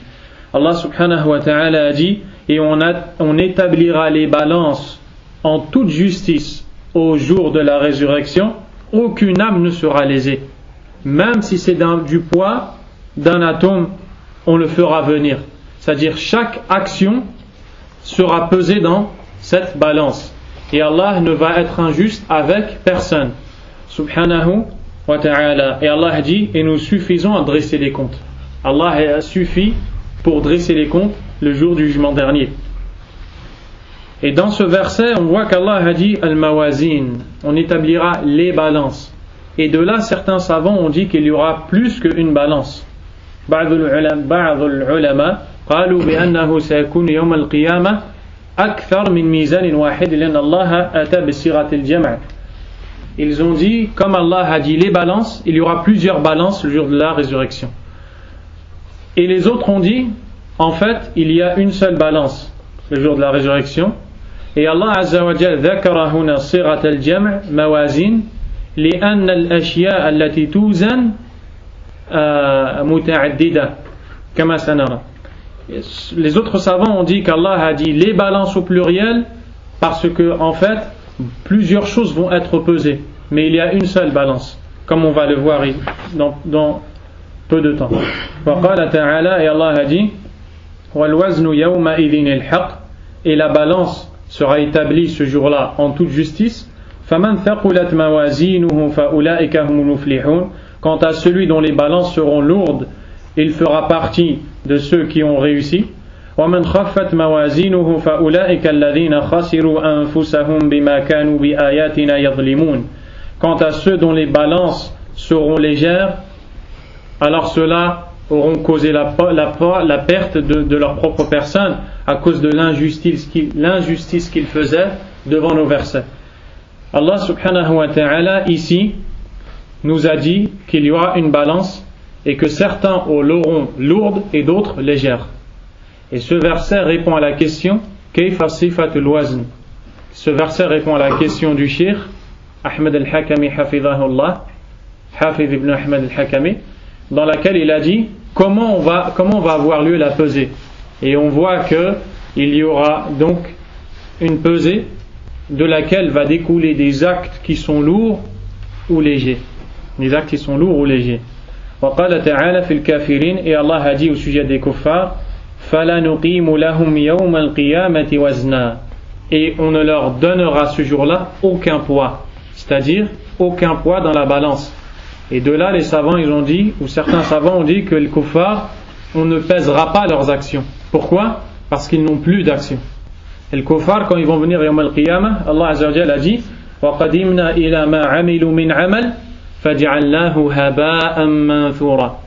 Allah subhanahu wa ta'ala dit et on établira les balances en toute justice au jour de la résurrection, aucune âme ne sera lésée, même si c'est du poids d'un atome, on le fera venir. C'est-à-dire chaque action sera pesée dans cette balance. Et Allah ne va être injuste avec personne. Subhanahu wa ta'ala. Et Allah dit, et nous suffisons à dresser les comptes. Allah suffit pour dresser les comptes le jour du jugement dernier. Et dans ce verset, on voit qu'Allah a dit al-mawazin. On établira les balances. Et de là, certains savants ont dit qu'il y aura plus qu'une balance. بعض العلماء قالوا بأنه سيكون يوم القيامة أكثر من ميزان واحد لأن الله أتى بصيغة الجمع. Ils ont dit, comme Allah a dit les balances, il y aura plusieurs balances le jour de la résurrection. Et les autres ont dit, en fait, il y a une seule balance le jour de la résurrection. Et Allah Azza wa Jal ذكر هنا صيغة الجمع موازين لأن الأشياء التي توزن متعددة كما سنرى. Les autres savants ont dit qu'Allah a dit les balances au pluriel parce que en fait plusieurs choses vont être pesées, mais il y a une seule balance, comme on va le voir dans peu de temps. وقال تعالى, et Allah a dit, وَالْوَزْنُ يَوْمَئِذٍ الْحَقِّ, et la balance sera établie ce jour-là en toute justice. فَمَنْ ثَقُلَتْ مَوَازِينُهُ فَأُولَئِكَ هُمُ الْمُفْلِحُونَ, quant à celui dont les balances seront lourdes, il fera partie de ceux qui ont réussi. وَمَنْ خَفَّتْ مَوَازِينُهُ فَأُولَئِكَ الَّذِينَ خَسِرُوا أَنفُسَهُمْ بِمَا كَانُوا بِآيَاتِنَا يَظْلِمُونَ, quant à ceux dont les balances seront légères, alors ceux-là auront causé la perte de leur propre personne à cause de l'injustice qu'ils faisaient devant nos versets. Allah subhanahu wa ta'ala ici nous a dit qu'il y aura une balance et que certains l'auront lourde et d'autres légères. Et ce verset répond à la question Kayfa sifatul wazn. Ce verset répond à la question du Cheikh Ahmed al-Hakami hafidhahullah, Hafidh ibn Ahmed al-Hakami, dans laquelle il a dit comment va avoir lieu la pesée. Et on voit qu'il y aura donc une pesée de laquelle va découler des actes qui sont lourds ou légers. Des actes qui sont lourds ou légers. وقال تعالى في الكافرين, et Allah a dit au sujet des kuffars, فَلَا نُقِيمُ لَهُمْ يَوْمَ الْقِيَامَةِ وَزْنًا, et on ne leur donnera ce jour-là aucun poids, c'est-à-dire aucun poids dans la balance. Et de là les savants ils ont dit, ou certains savants ont dit que les kuffars, on ne pèsera pas leurs actions. Pourquoi? Parce qu'ils n'ont plus d'action. Et les kuffars, quand ils vont venir yawm al-qiyamah, Allah azza wa jalla a dit وَقَدِمْنَا إِلَى مَا عَمِلُوا مِنْ عَمَلٍ فَجَعَلْنَاهُ هَبَاءً مَنْثُورًا,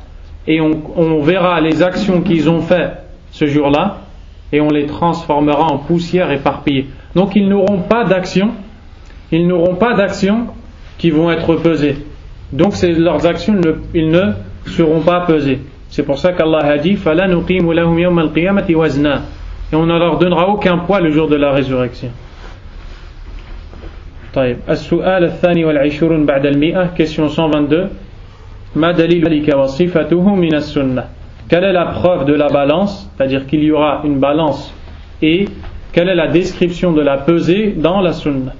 et on verra les actions qu'ils ont fait ce jour-là et on les transformera en poussière éparpillée. Donc ils n'auront pas d'action qui vont être pesées. Donc leurs actions ils ne seront pas pesées. C'est pour ça qu'Allah a dit فَلَا نُقِيمُ لَهُمْ يَوْمَ الْقِيَامَةِ وَزْنًا, et on ne leur donnera aucun poids le jour de la résurrection. طيب. السؤال الثاني والعشرون بعد المئة, question 122. ما دليل ذلك وصفته من السنة, quelle est la preuve de la balance, c'est-à-dire qu'il y aura une balance, et quelle est la description de la pesée dans la sunna?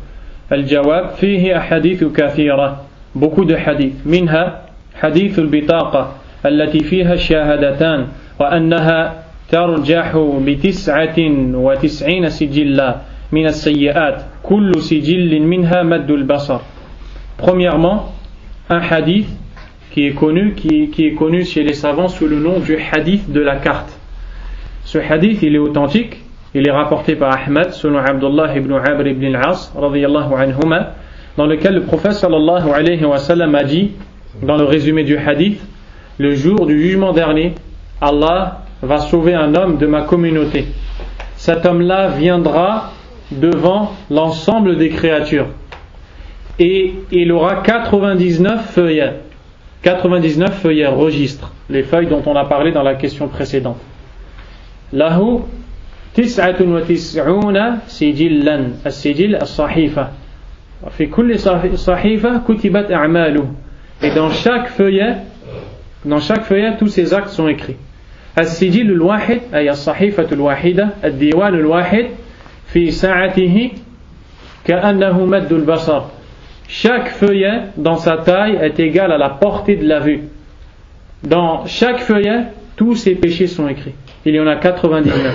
الجواب فيه أحاديث كثيرة, beaucoup de hadith. منها حديث البطاقة التي فيها الشهادتان وأنها ترجح ب99 سجلا من السيئات كل سجل منها مد البصر. Premièrement, un hadith qui est connu chez les savants sous le nom du hadith de la carte. Ce hadith il est authentique, il est rapporté par Ahmad selon Abdullah ibn Amr ibn al-As radiyallahu anhuma, dans lequel le prophète sallallahu alayhi wa sallam a dit dans le résumé du hadith: le jour du jugement dernier, Allah va sauver un homme de ma communauté. Cet homme-là viendra devant l'ensemble des créatures et il aura 99 feuillets. 99 feuillets registres, les feuilles dont on a parlé dans la question précédente. Lahu 99 sijillan, as-sijil as-sahifa. Fi kulli sahifa kutibat a'maluhu. Et dans chaque feuillet, tous ces actes sont écrits. As-sijil al-wahid, ay as-sahifatu al-wahida, ad-diwan al-wahid fi sa'atihi ka'annahu maddu al-basar. Chaque feuillet dans sa taille est égal à la portée de la vue. Dans chaque feuillet, tous ces péchés sont écrits. Il y en a 99.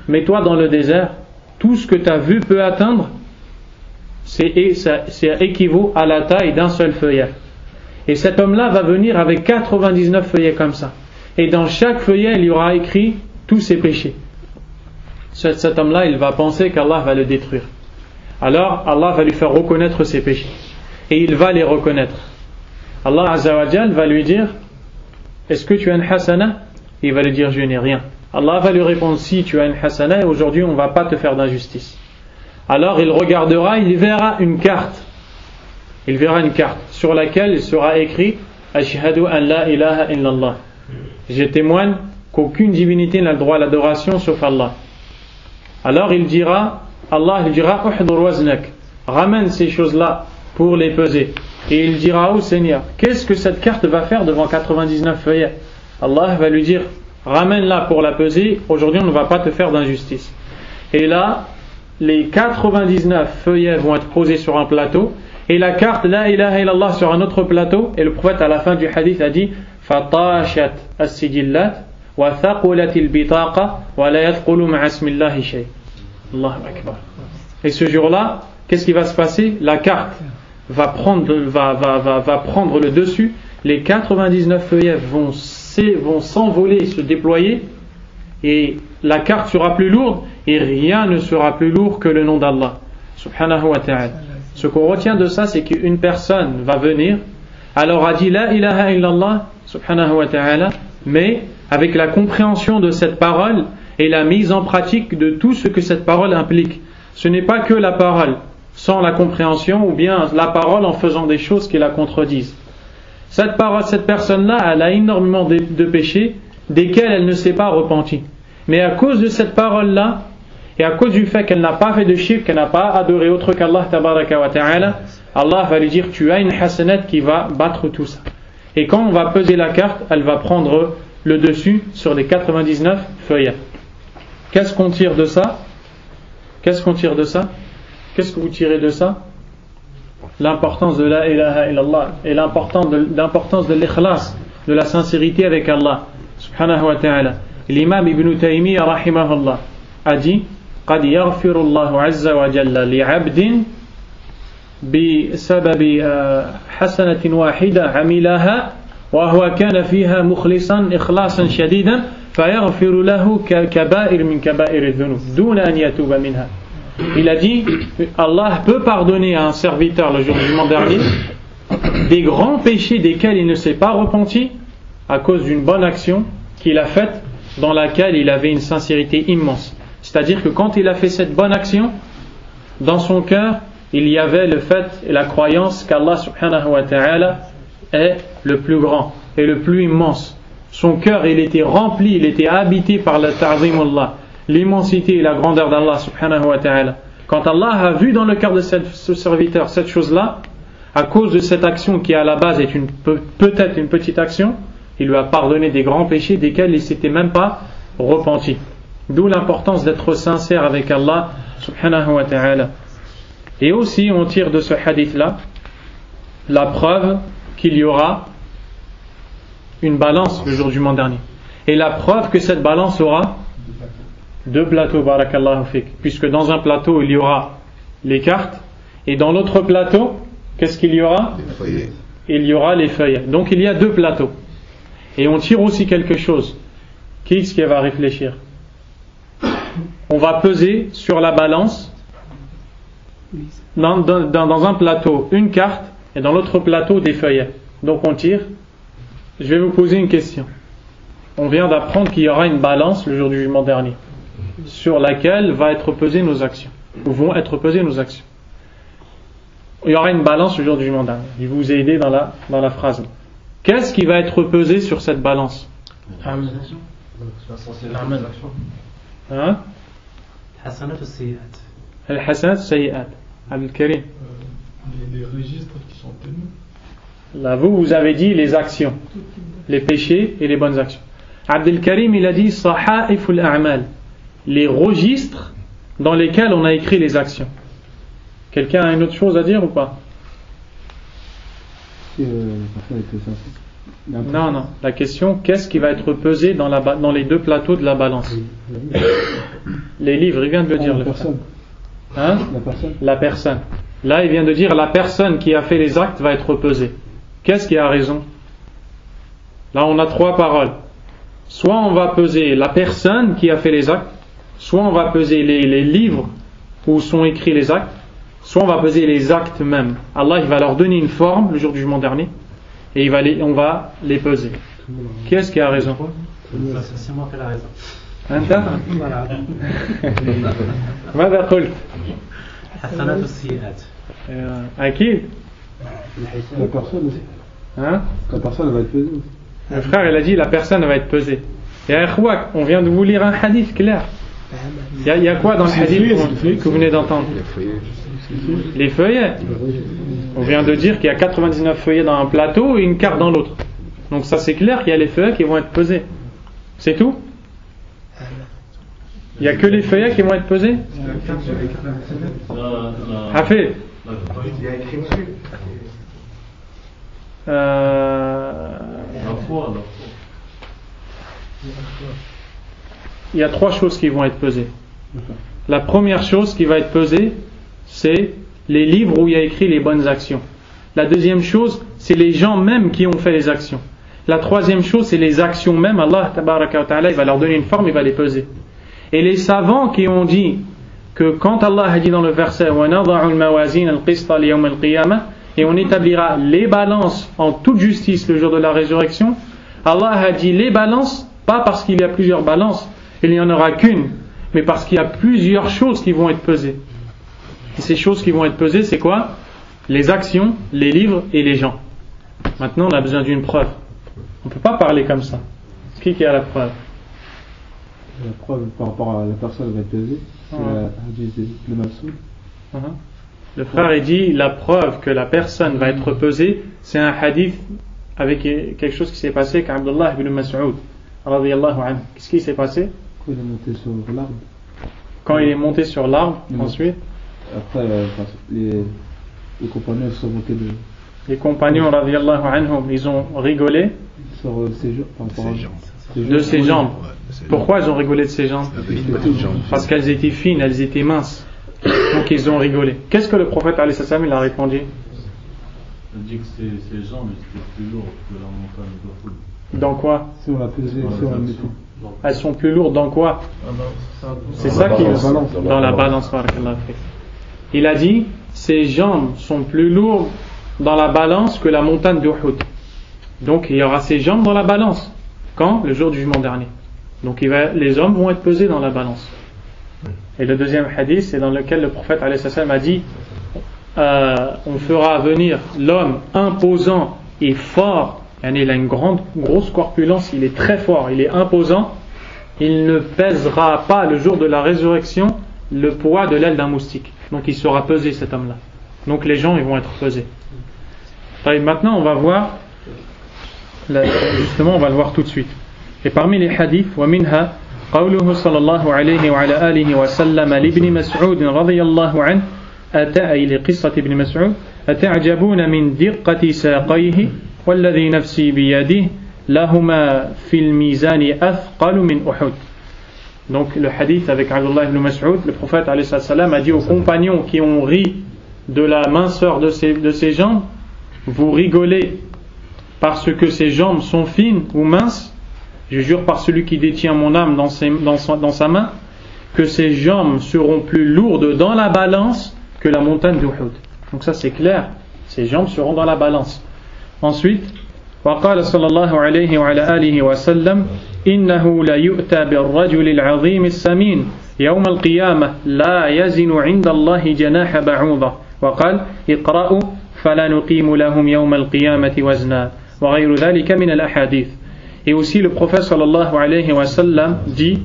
Mais toi, dans le désert, tout ce que ta vue peut atteindre, ça équivaut à la taille d'un seul feuillet. Et cet homme-là va venir avec 99 feuillets comme ça. Et dans chaque feuillet, il y aura écrit tous ses péchés. Cet homme-là, il va penser qu'Allah va le détruire. Alors, Allah va lui faire reconnaître ses péchés. Et il va les reconnaître. Allah Azza wa Jal va lui dire: est-ce que tu as une hasana? Il va lui dire: je n'ai rien. Allah va lui répondre: si tu as une hasana, et aujourd'hui on ne va pas te faire d'injustice. Alors il regardera, il verra une carte. Il verra une carte sur laquelle il sera écrit: Ashhadu an la ilaha illallah. Je témoigne qu'aucune divinité n'a le droit à l'adoration sauf Allah. Alors Allah il dira: Uhdur waznak, ramène ces choses-là pour les peser. Et il dira: oh Seigneur, qu'est-ce que cette carte va faire devant 99 feuillets? Allah va lui dire: ramène-la pour la peser, aujourd'hui on ne va pas te faire d'injustice. Et là, les 99 feuillets vont être posés sur un plateau et la carte La ilaha illallah sur un autre plateau, et le prophète à la fin du hadith a dit fatashat as-sijillat wa thaqulat al-bitaqa wa la yadkhulu ma'a ismillahi shay. Allahu akbar. Et ce jour-là, qu'est-ce qui va se passer? La carte va prendre le dessus, les 99 feuillets vont s'envoler et se déployer, et la carte sera plus lourde, et rien ne sera plus lourd que le nom d'Allah subhanahu wa ta'ala. Ce qu'on retient de ça, c'est qu'une personne va venir, alors a dit La ilaha illallah subhanahu wa ta'ala, mais avec la compréhension de cette parole et la mise en pratique de tout ce que cette parole implique. Ce n'est pas que la parole sans la compréhension, ou bien la parole en faisant des choses qui la contredisent. Cette personne-là, elle a énormément de péchés desquels elle ne s'est pas repentie. Mais à cause de cette parole-là, et à cause du fait qu'elle n'a pas fait de shirk, qu'elle n'a pas adoré autre qu'Allah tabaraka wa ta'ala, Allah va lui dire tu as une hasanat qui va battre tout ça. Et quand on va peser la carte, elle va prendre le dessus sur les 99 feuillets. Qu'est-ce qu'on tire de ça? Qu'est-ce que vous tirez de ça? L'importance de la ilaha illallah et l'importance de l'ikhlas, de la sincérité avec Allah subhanahu wa ta'ala. L'imam Ibn Taymiyyah rahimahullah a dit قد يغفر الله عز وجل لعبد بسبب حسنة واحدة عملها وهو كان فيها مخلصا إخلاصا شديدا فيغفر له كبائر من كبائر الذنوب دون أن يتوب منها. Il a dit Allah peut pardonner à un serviteur le jour du jugement dernier des grands péchés desquels il ne s'est pas repenti à cause d'une bonne action qu'il a faite dans laquelle il avait une sincérité immense. C'est-à-dire que quand il a fait cette bonne action, dans son cœur, il y avait le fait et la croyance qu'Allah subhanahu wa ta'ala est le plus grand et le plus immense. Son cœur, il était rempli, il était habité par le ta'zim Allah, l'immensité et la grandeur d'Allah subhanahu wa ta'ala. Quand Allah a vu dans le cœur de ce serviteur cette chose-là, à cause de cette action qui à la base est peut-être une petite action, il lui a pardonné des grands péchés desquels il ne s'était même pas repenti. D'où l'importance d'être sincère avec Allah subhanahu wa ta'ala. Et aussi on tire de ce hadith-là la preuve qu'il y aura une balance le jour du jugement dernier. Et la preuve que cette balance aura deux plateaux, barakallahu fik. Puisque dans un plateau il y aura les cartes, et dans l'autre plateau, qu'est-ce qu'il y aura? Il y aura les feuilles. Donc il y a deux plateaux. Et on tire aussi quelque chose. Qui est-ce qui va réfléchir? On va peser sur la balance dans un plateau une carte et dans l'autre plateau des feuillets. Donc on tire. Je vais vous poser une question. On vient d'apprendre qu'il y aura une balance le jour du jugement dernier sur laquelle va être pesées nos actions, ou vont être pesées nos actions. Il y aura une balance le jour du jugement dernier. Je vous ai aidé dans la phrase. Qu'est-ce qui va être pesé sur cette balance? Hein? Al-Hasanat Sayyi'at. Al-Karim. Les registres qui sont tenus. Là, vous avez dit les actions, les péchés et les bonnes actions. Abdel Karim, il a dit Sahaiful A'mal, les registres dans lesquels on a écrit les actions. Quelqu'un a une autre chose à dire ou pas? Non. La question, qu'est-ce qui va être pesé dans les deux plateaux de la balance? Les livres, il vient de le dire. La personne. Hein? La personne. Là, il vient de dire la personne qui a fait les actes va être pesée. Qu'est-ce qui a raison? Là, on a trois paroles. Soit on va peser la personne qui a fait les actes, soit on va peser les livres où sont écrits les actes, soit on va peser les actes même. Allah, il va leur donner une forme le jour du jugement dernier et on va les peser. Qui est-ce qui a raison? C'est moi qui ai la raison. ماذا قلت؟ حسنات السيئات. أكيد. La personne aussi. Hein? La personne va être pesée aussi. Le frère, il a dit la personne va être pesée. Et Akhouak, on vient de vous lire un hadith clair. Il y a quoi dans le hadith que vous venez d'entendre? Les feuillets. On vient de dire qu'il y a 99 feuillets dans un plateau et une carte dans l'autre. Donc ça c'est clair qu'il y a les feuillets qui vont être pesés. C'est tout? Il n'y a que les feuillets qui vont être pesés. Hafid. Il y a trois choses qui vont être pesées. La première chose qui va être pesée, c'est les livres où il y a écrit les bonnes actions. La deuxième chose, c'est les gens même qui ont fait les actions. La troisième chose, c'est les actions même. Allah tabaraka wa ta'ala, il va leur donner une forme, il va les peser. Et les savants qui ont dit que quand Allah a dit dans le verset et on établira les balances en toute justice le jour de la résurrection, Allah a dit les balances, pas parce qu'il y a plusieurs balances, il n'y en aura qu'une, mais parce qu'il y a plusieurs choses qui vont être pesées. Et ces choses qui vont être pesées, c'est quoi? Les actions, les livres et les gens. Maintenant, on a besoin d'une preuve. On ne peut pas parler comme ça. Qui a la preuve? La preuve par rapport à la personne qui va être pesée, c'est la hadith de Mas'ud. Le frère il dit la preuve que la personne va être pesée, c'est un hadith avec quelque chose qui s'est passé avec Abdullah ibn Mas'ud radiyallahu anhu. Qu'est-ce qui s'est passé? Quand il est monté sur l'arbre. Quand il est monté sur l'arbre, ensuite après les compagnons sont montés de... Les compagnons radiyallahu anhum, ils ont rigolé sur de ses jambes. Pourquoi ils ont rigolé de ses jambes? Parce qu'elles étaient fines, elles étaient minces. Donc ils ont rigolé. Qu'est-ce que le prophète alayhi salam il a répondu? Il dit que ces jambes étaient plus lourdes que la montagne d'Uhud. Dans quoi? Si on l'a pesé, si on la mettait. Elles sont plus lourdes dans quoi? C'est ça qui est dans la balance. Il a dit ces jambes sont plus lourdes dans la balance que la montagne d'Uhud. Donc il y aura ces jambes dans la balance. Quand? Le jour du jugement dernier. Donc les hommes vont être pesés dans la balance. Et le deuxième hadith, c'est dans lequel le prophète alayhi salam a dit on fera venir l'homme imposant et fort. Il a une grosse corpulence, il est très fort, il est imposant. Il ne pèsera pas le jour de la résurrection le poids de l'aile d'un moustique. Donc il sera pesé, cet homme-là. Donc les gens ils vont être pesés. Et maintenant on va voir, justement on va le voir tout de suite. Et parmi les hadiths, ومنها قوله صلى الله عليه وعلى آله وسلم لابن مسعود رضي الله عنه أي لقصة ابن مسعود أتعجبون من دقة ساقيه والذي نفسي بيده لهما في الميزان أثقل من أحد. Donc le hadith avec Abdullah ibn Mas'ud, le prophète alayhi salam a dit aux compagnons qui ont ri de la minceur de ses jambes, vous rigolez parce que ses jambes sont fines ou minces. Je jure par celui qui détient mon âme dans sa main que ses jambes seront plus lourdes dans la balance que la montagne d'Uhud. Donc ça c'est clair, ses jambes seront dans la balance. Ensuite, وقال صلى الله عليه وعلى آله وسلم إنه لا يؤتى بالرجل العظيم السمين يوم القيامة لا يزن عند الله جناح بعوضة وقال اقرأوا فلا نقيم لهم يوم القيامة وزنا وغير ذلك من الأحاديث. Et aussi le prophète sallallahu alayhi wa sallam dit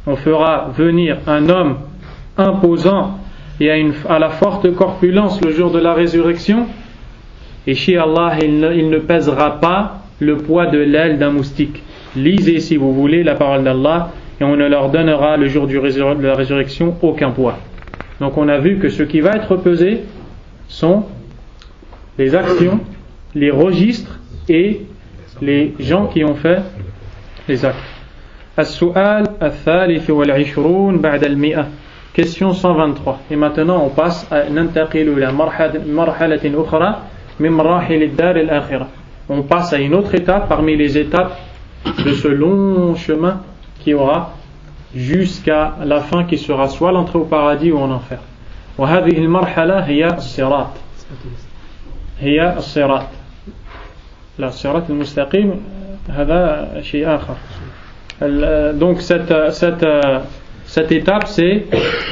on fera venir un homme imposant et à la forte corpulence le jour de la résurrection, et chez Allah il ne pèsera pas le poids de l'aile d'un moustique. Lisez si vous voulez la parole d'Allah et on ne leur donnera le jour de la résurrection aucun poids. Donc on a vu que ce qui va être pesé sont les actions, les registres et les gens qui ont fait les actes. As-su'al al-thalith wal-'ishrun ba'da al-mi'ah. Question 123. Et maintenant on passe à nantaqilu ila marhalatin ukhra min marahil ad-dar al-akhirah. On passe à une autre étape parmi les étapes de ce long chemin qui aura jusqu'à la fin qui sera soit l'entrée au paradis ou en enfer. وهذه المرحلة هي الصراط. هي الصراط. La sirat al-mustaqim, هذا شيء آخر. Donc cette étape c'est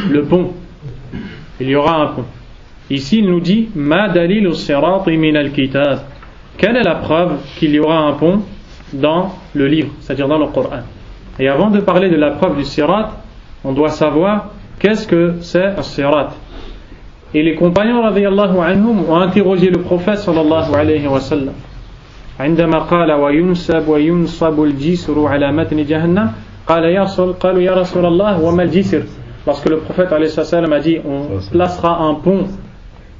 le pont. Il y aura un pont. Ici il nous dit ما دليل الصراط من الكتاب. Quelle est la preuve qu'il y aura un pont dans le livre, c'est-à-dire dans le Coran? Et avant de parler de la preuve du sirat, on doit savoir qu'est-ce que c'est le sirat. Et les compagnons radiyallahu anhum ont interrogé le prophète sallallahu alayhi wa sallam. عندما قال وينصب الجسر على متن جهنم Lorsque le prophète a dit on placera un pont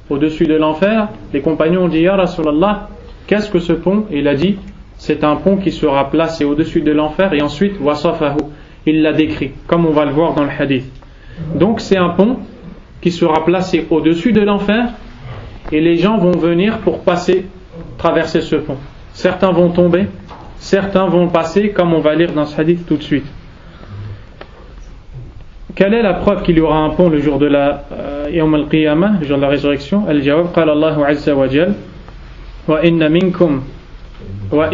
au-dessus de l'enfer, les compagnons ont dit Ya Rasulallah, qu'est-ce que ce pont? Et il a dit c'est un pont qui sera placé au-dessus de l'enfer, et ensuite wasafahu, il l'a décrit comme on va le voir dans le hadith. Donc c'est un pont qui sera placé au-dessus de l'enfer, et les gens vont venir pour traverser ce pont. Certains vont tomber, certains vont passer, comme on va lire dans ce hadith tout de suite. Quelle est la preuve qu'il y aura un pont le jour de la Yawm al-Qiyamah, le jour de la résurrection? Al-Jawab, qala Allahu azza wa jal, wa in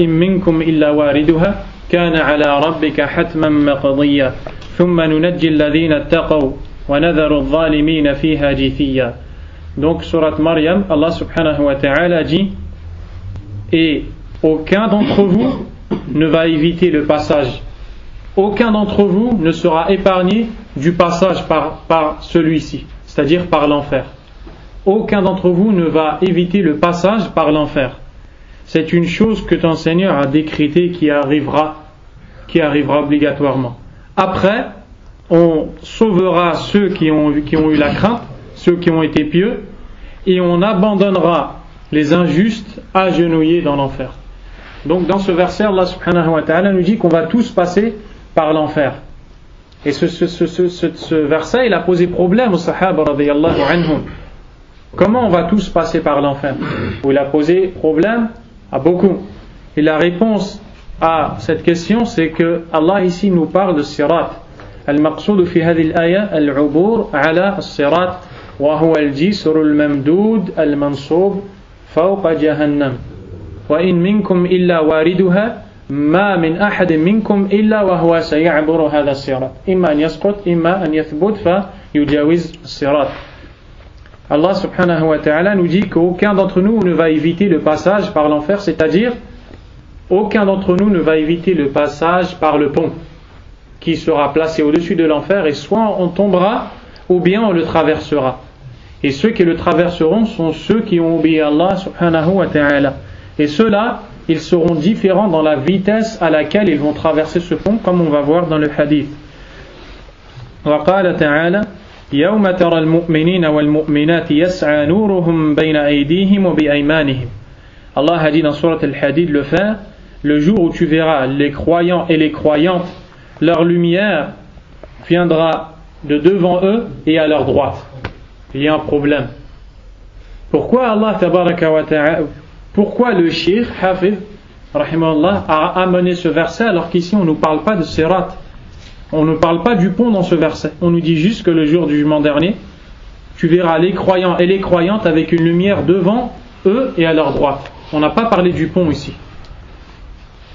minkum illa wariduha kana ala rabbika hatman maqdiya thumma nunajji alladhina attaqaw wa nadharu adh-dhalimina fiha jithiya. Donc surat Maryam, Allah subhanahu wa ta'ala dit, et aucun d'entre vous ne va éviter le passage, aucun d'entre vous ne sera épargné du passage par celui-ci, c'est-à-dire par l'enfer. Aucun d'entre vous ne va éviter le passage par l'enfer. C'est une chose que ton Seigneur a décrétée qui arrivera obligatoirement. Après, on sauvera ceux qui ont eu la crainte, ceux qui ont été pieux, et on abandonnera les injustes agenouillés dans l'enfer. Donc dans ce verset, Allah subhanahu wa ta'ala nous dit qu'on va tous passer par l'enfer. Et ce verset, il a posé problème aux sahaba radiyallahu anhum. Comment on va tous passer par l'enfer? Il a posé problème à beaucoup. Et la réponse à cette question, c'est que Allah ici nous parle de sirat. Al-maqsoud fi hadhihi al-aya al-ubur ala as-sirat wa huwa al-jisr al-mamdud al-mansub fawqa jahannam. Wa in minkum illa wariduha ما من أحد منكم إلا وهو سيعبر هذا الصراط إما أن يسقط إما أن يثبت فيجاوز الصراط. Allah subhanahu wa ta'ala nous dit qu'aucun d'entre nous ne va éviter le passage par l'enfer, c'est-à-dire aucun d'entre nous ne va éviter le passage par le pont qui sera placé au-dessus de l'enfer, et soit on tombera ou bien on le traversera. Et ceux qui le traverseront sont ceux qui ont obéi à Allah subhanahu wa ta'ala. Et ceux-là, ils seront différents dans la vitesse à laquelle ils vont traverser ce pont, comme on va voir dans le hadith. وقال تعالى يوم ترى المؤمنين والمؤمنات يسعى نورهم بين أيديهم وبأيمانهم. Allah a dit dans Surat al-Hadid le jour où tu verras les croyants et les croyantes, leur lumière viendra de devant eux et à leur droite. Il y a un problème. Pourquoi Allah tabaraka wa ta'ala, pourquoi le Cheikh Hafiz rahimahullah a amené ce verset alors qu'ici on ne nous parle pas de sirat, on ne parle pas du pont dans ce verset, on nous dit juste que le jour du jugement dernier tu verras les croyants et les croyantes avec une lumière devant eux et à leur droite. On n'a pas parlé du pont ici.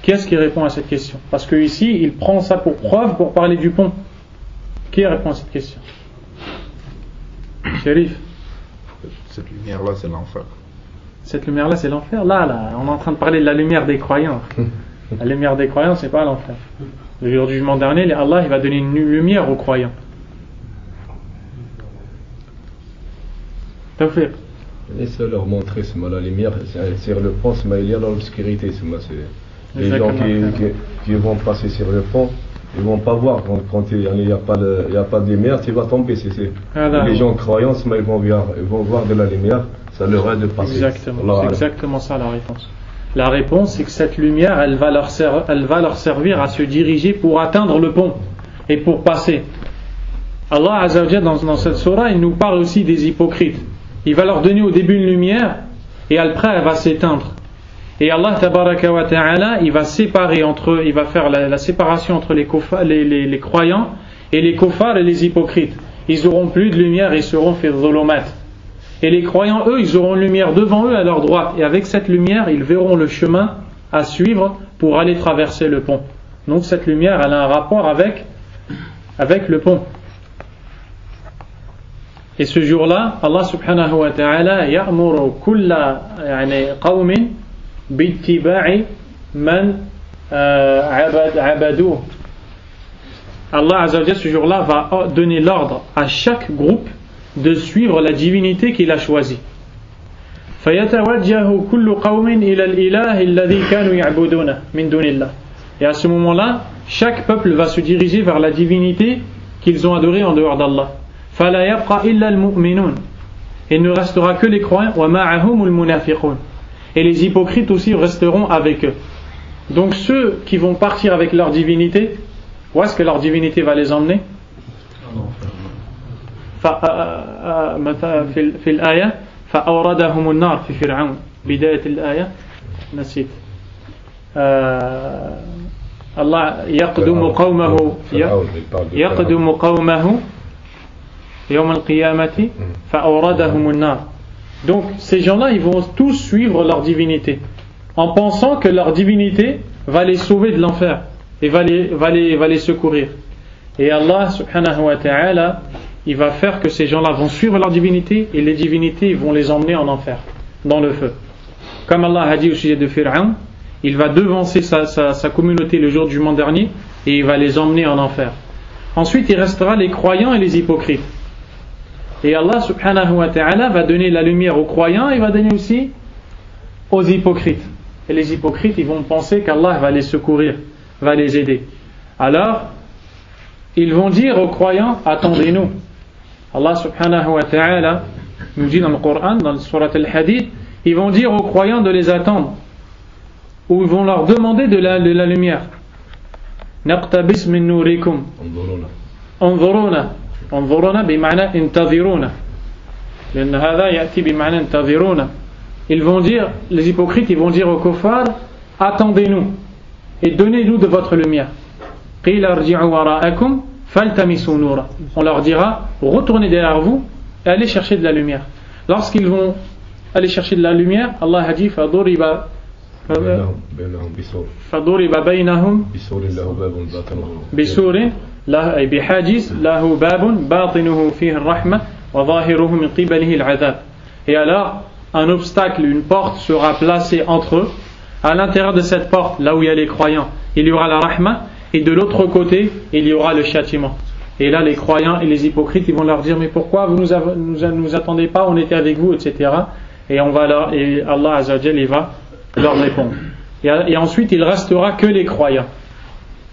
Qui est-ce qui répond à cette question? Parce que ici il prend ça pour preuve pour parler du pont. Qui répond à cette question? Chérif. Cette lumière-là, c'est l'enfer. Cette lumière-là, c'est l'enfer. Là, on est en train de parler de la lumière des croyants. La lumière des croyants, c'est pas l'enfer. Le jour du jugement dernier, Allah il va donner une lumière aux croyants. Tawfiq. Et ça leur montrer la lumière, c'est le pont, il y a l'obscurité. Les gens qui vont passer sur le pont, ils vont pas voir quand il n'y a pas de lumière, tu vas tomber. Les gens croyants, ils vont voir de la lumière, ça leur aide de passer. Exactement, c'est exactement ça la réponse. La réponse, c'est que cette lumière, elle va leur servir à se diriger pour atteindre le pont et pour passer. Allah Azza wa Jalla dans cette surah, il nous parle aussi des hypocrites. Il va leur donner au début une lumière et après elle va s'éteindre. Et Allah tabaraka wa ta'ala, il va séparer entre eux, il va faire la séparation entre les croyants et les kuffars et les hypocrites. Ils n'auront plus de lumière, ils seront fi dhulumat. Et les croyants, eux, ils auront une lumière devant eux à leur droite. Et avec cette lumière, ils verront le chemin à suivre pour aller traverser le pont. Donc cette lumière, elle a un rapport avec le pont. Et ce jour-là, Allah subhanahu wa ta'ala ya'muru kulla qawmin bittiba'i man abaduh. Allah Azza wa Jalla ce jour-là va donner l'ordre à chaque groupe de suivre la divinité qu'il a choisie. فَيَتَوَجَّهُ كُلُّ قَوْمٍ إِلَى الْإِلَهِ الَّذِي كَانُوا يَعْبُدُونَ مِن دُونِ اللَّهِ. Et à ce moment-là, chaque peuple va se diriger vers la divinité qu'ils ont adorée en dehors d'Allah. فَلَا يَبْقَى إِلَّا الْمُؤْمِنُونَ. Il ne restera que les croyants. وَمَعَهُمُ الْمُنَافِقُونَ. Et les hypocrites aussi resteront avec eux. Donc ceux qui vont partir avec leur divinité, où est-ce que leur divinité va les emmener? في الآية فأوردهم النار في فرعون بداية الآية نسيت الله يقدم قومه يوم القيامة فأوردهم النار. Donc ces gens-là, ils vont tous suivre leur divinité en pensant que leur divinité va les sauver de l'enfer et va les secourir. Et Allah subhanahu wa ta'ala, il va faire que ces gens-là vont suivre leur divinité et les divinités vont les emmener en enfer, dans le feu. Comme Allah a dit au sujet de Pharaon, il va devancer sa communauté le jour du jugement dernier et il va les emmener en enfer. Ensuite, il restera les croyants et les hypocrites. Et Allah subhanahu wa ta'ala va donner la lumière aux croyants et va donner aussi aux hypocrites. Et les hypocrites, ils vont penser qu'Allah va les secourir, va les aider. Alors, ils vont dire aux croyants, attendez-nous. Allah subhanahu wa ta'ala nous dit dans le Coran, dans le surat al-Hadid, ils vont dire aux croyants de les attendre. Ou ils vont leur demander de la lumière. Naqtabis min nurikum. Anzuruna. انظرونا بمعنى انتظرونا لأن هذا يأتي بمعنى انتظرونا. Ils vont dire, les hypocrites, ils vont dire aux kuffars, attendez-nous et donnez-nous de votre lumière. قيل ارجعوا وراءكم فالتمسوا نورا. On leur dira, retournez derrière vous et allez chercher de la lumière. Lorsqu'ils vont aller chercher de la lumière, Allah a dit فضرب بينهم بسور بحاجز له باب باطنه فيه الرحمة وظاهره من قبله العذاب. Et alors un obstacle, une porte sera placée entre eux. À l'intérieur de cette porte, là où il y a les croyants, il y aura la rahma, et de l'autre côté il y aura le châtiment. Et là les croyants et les hypocrites, ils vont leur dire, mais pourquoi vous nous attendez pas, on était avec vous, etc. Et Allah Azza wa Jal, il va leur répondre. Et ensuite il restera que les croyants.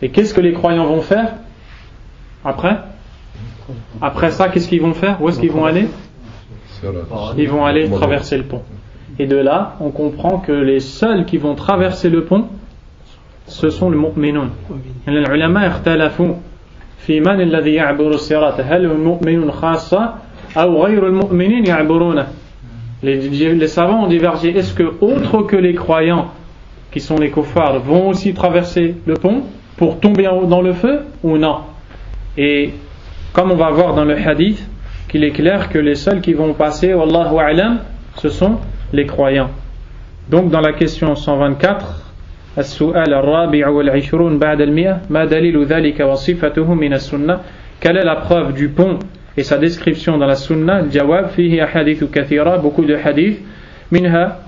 Et qu'est-ce que les croyants vont faire après ça, qu'est-ce qu'ils vont faire? Où est-ce qu'ils vont aller? Ils vont aller traverser le pont. Et de là, on comprend que les seuls qui vont traverser le pont, ce sont les mu'minun. Les ulama ikhtalafu fi man alladhi ya'buru as-sirat, hal hum mu'minun khassa aw ghayru al-mu'minin ya'buruna. Les savants ont divergé. Est-ce que autres que les croyants, qui sont les kuffars, vont aussi traverser le pont pour tomber dans le feu ou non? Et comme on va voir dans le hadith, qu'il est clair que les seuls qui vont passer, wallahu a'lam, ce sont les croyants. Donc dans la question 124, السؤال الرابع والعشرون بعد المئة ما دليل ذلك وصفته من السنة. Quelle est la preuve du pont et sa description dans la sunna? الجواب فيه أحاديث كثيرة, beaucoup de hadith. منها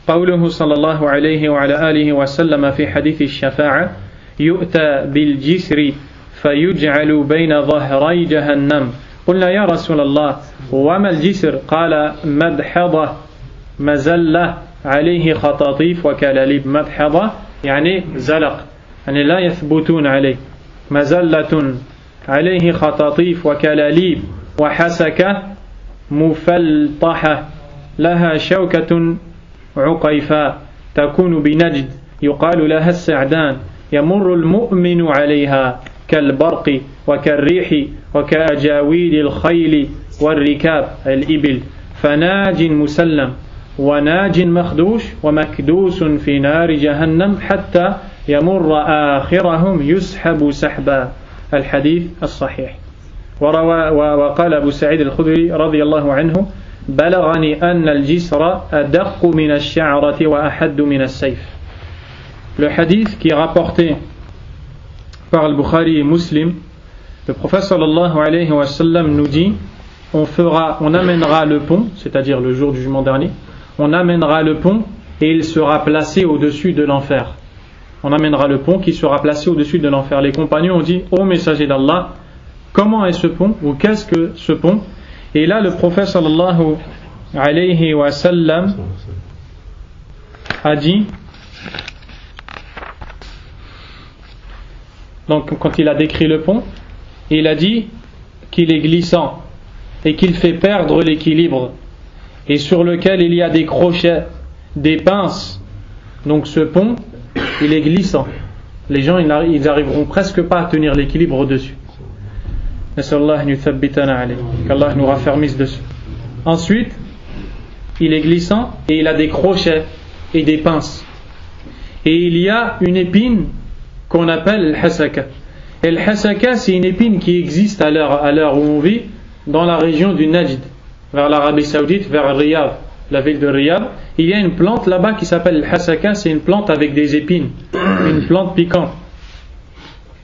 قوله صلى الله عليه وعلى آله وسلم في حديث الشفاعة يؤتى بالجسر فيجعل بين ظهري جهنم. قلنا يا رسول الله وما الجسر؟ قال مدحضة مزلة عليه خطاطيف وكلاليب. مدحضة يعني زلق، يعني لا يثبتون عليه. مزلة عليه خطاطيف وكلاليب وحسكة مفلطحة لها شوكة عقيفاء تكون بنجد يقال لها السعدان يمر المؤمن عليها كالبرق وكالريح وكأجاويل الخيل والركاب الإبل فناج مسلم وناج مخدوش ومكدوس في نار جهنم حتى يمر آخرهم يسحب سحبا. الحديث الصحيح. وقال أبو سعيد الخدري رضي الله عنه بلغني أن الجسر أدق من الشعرة وأحد من السيف. Le hadith qui est rapporté par le Bukhari et Muslim, le prophète sallallahu alayhi wa sallam nous dit, on amènera le pont, c'est-à-dire le jour du jugement dernier, on amènera le pont et il sera placé au-dessus de l'enfer. On amènera le pont qui sera placé au-dessus de l'enfer. Les compagnons ont dit, ô messager d'Allah, comment est ce pont, ou qu'est-ce que ce pont? Et là le prophète sallallahu alayhi wa sallam a dit Donc quand il a décrit le pont, il a dit qu'il est glissant et qu'il fait perdre l'équilibre, et sur lequel il y a des crochets, des pinces. Donc ce pont, il est glissant. Les gens, ils n'arriveront presque pas à tenir l'équilibre au-dessus. Qu'Allah nous raffermisse dessus. Ensuite, il est glissant et il a des crochets et des pinces. Et il y a une épine qu'on appelle le hasaka. Et le hasaka, c'est une épine qui existe à l'heure où on vit dans la région du Najd, vers l'Arabie Saoudite, vers Riyad, la ville de Riyad. Il y a une plante là-bas qui s'appelle le hasaka, c'est une plante avec des épines, une plante piquante,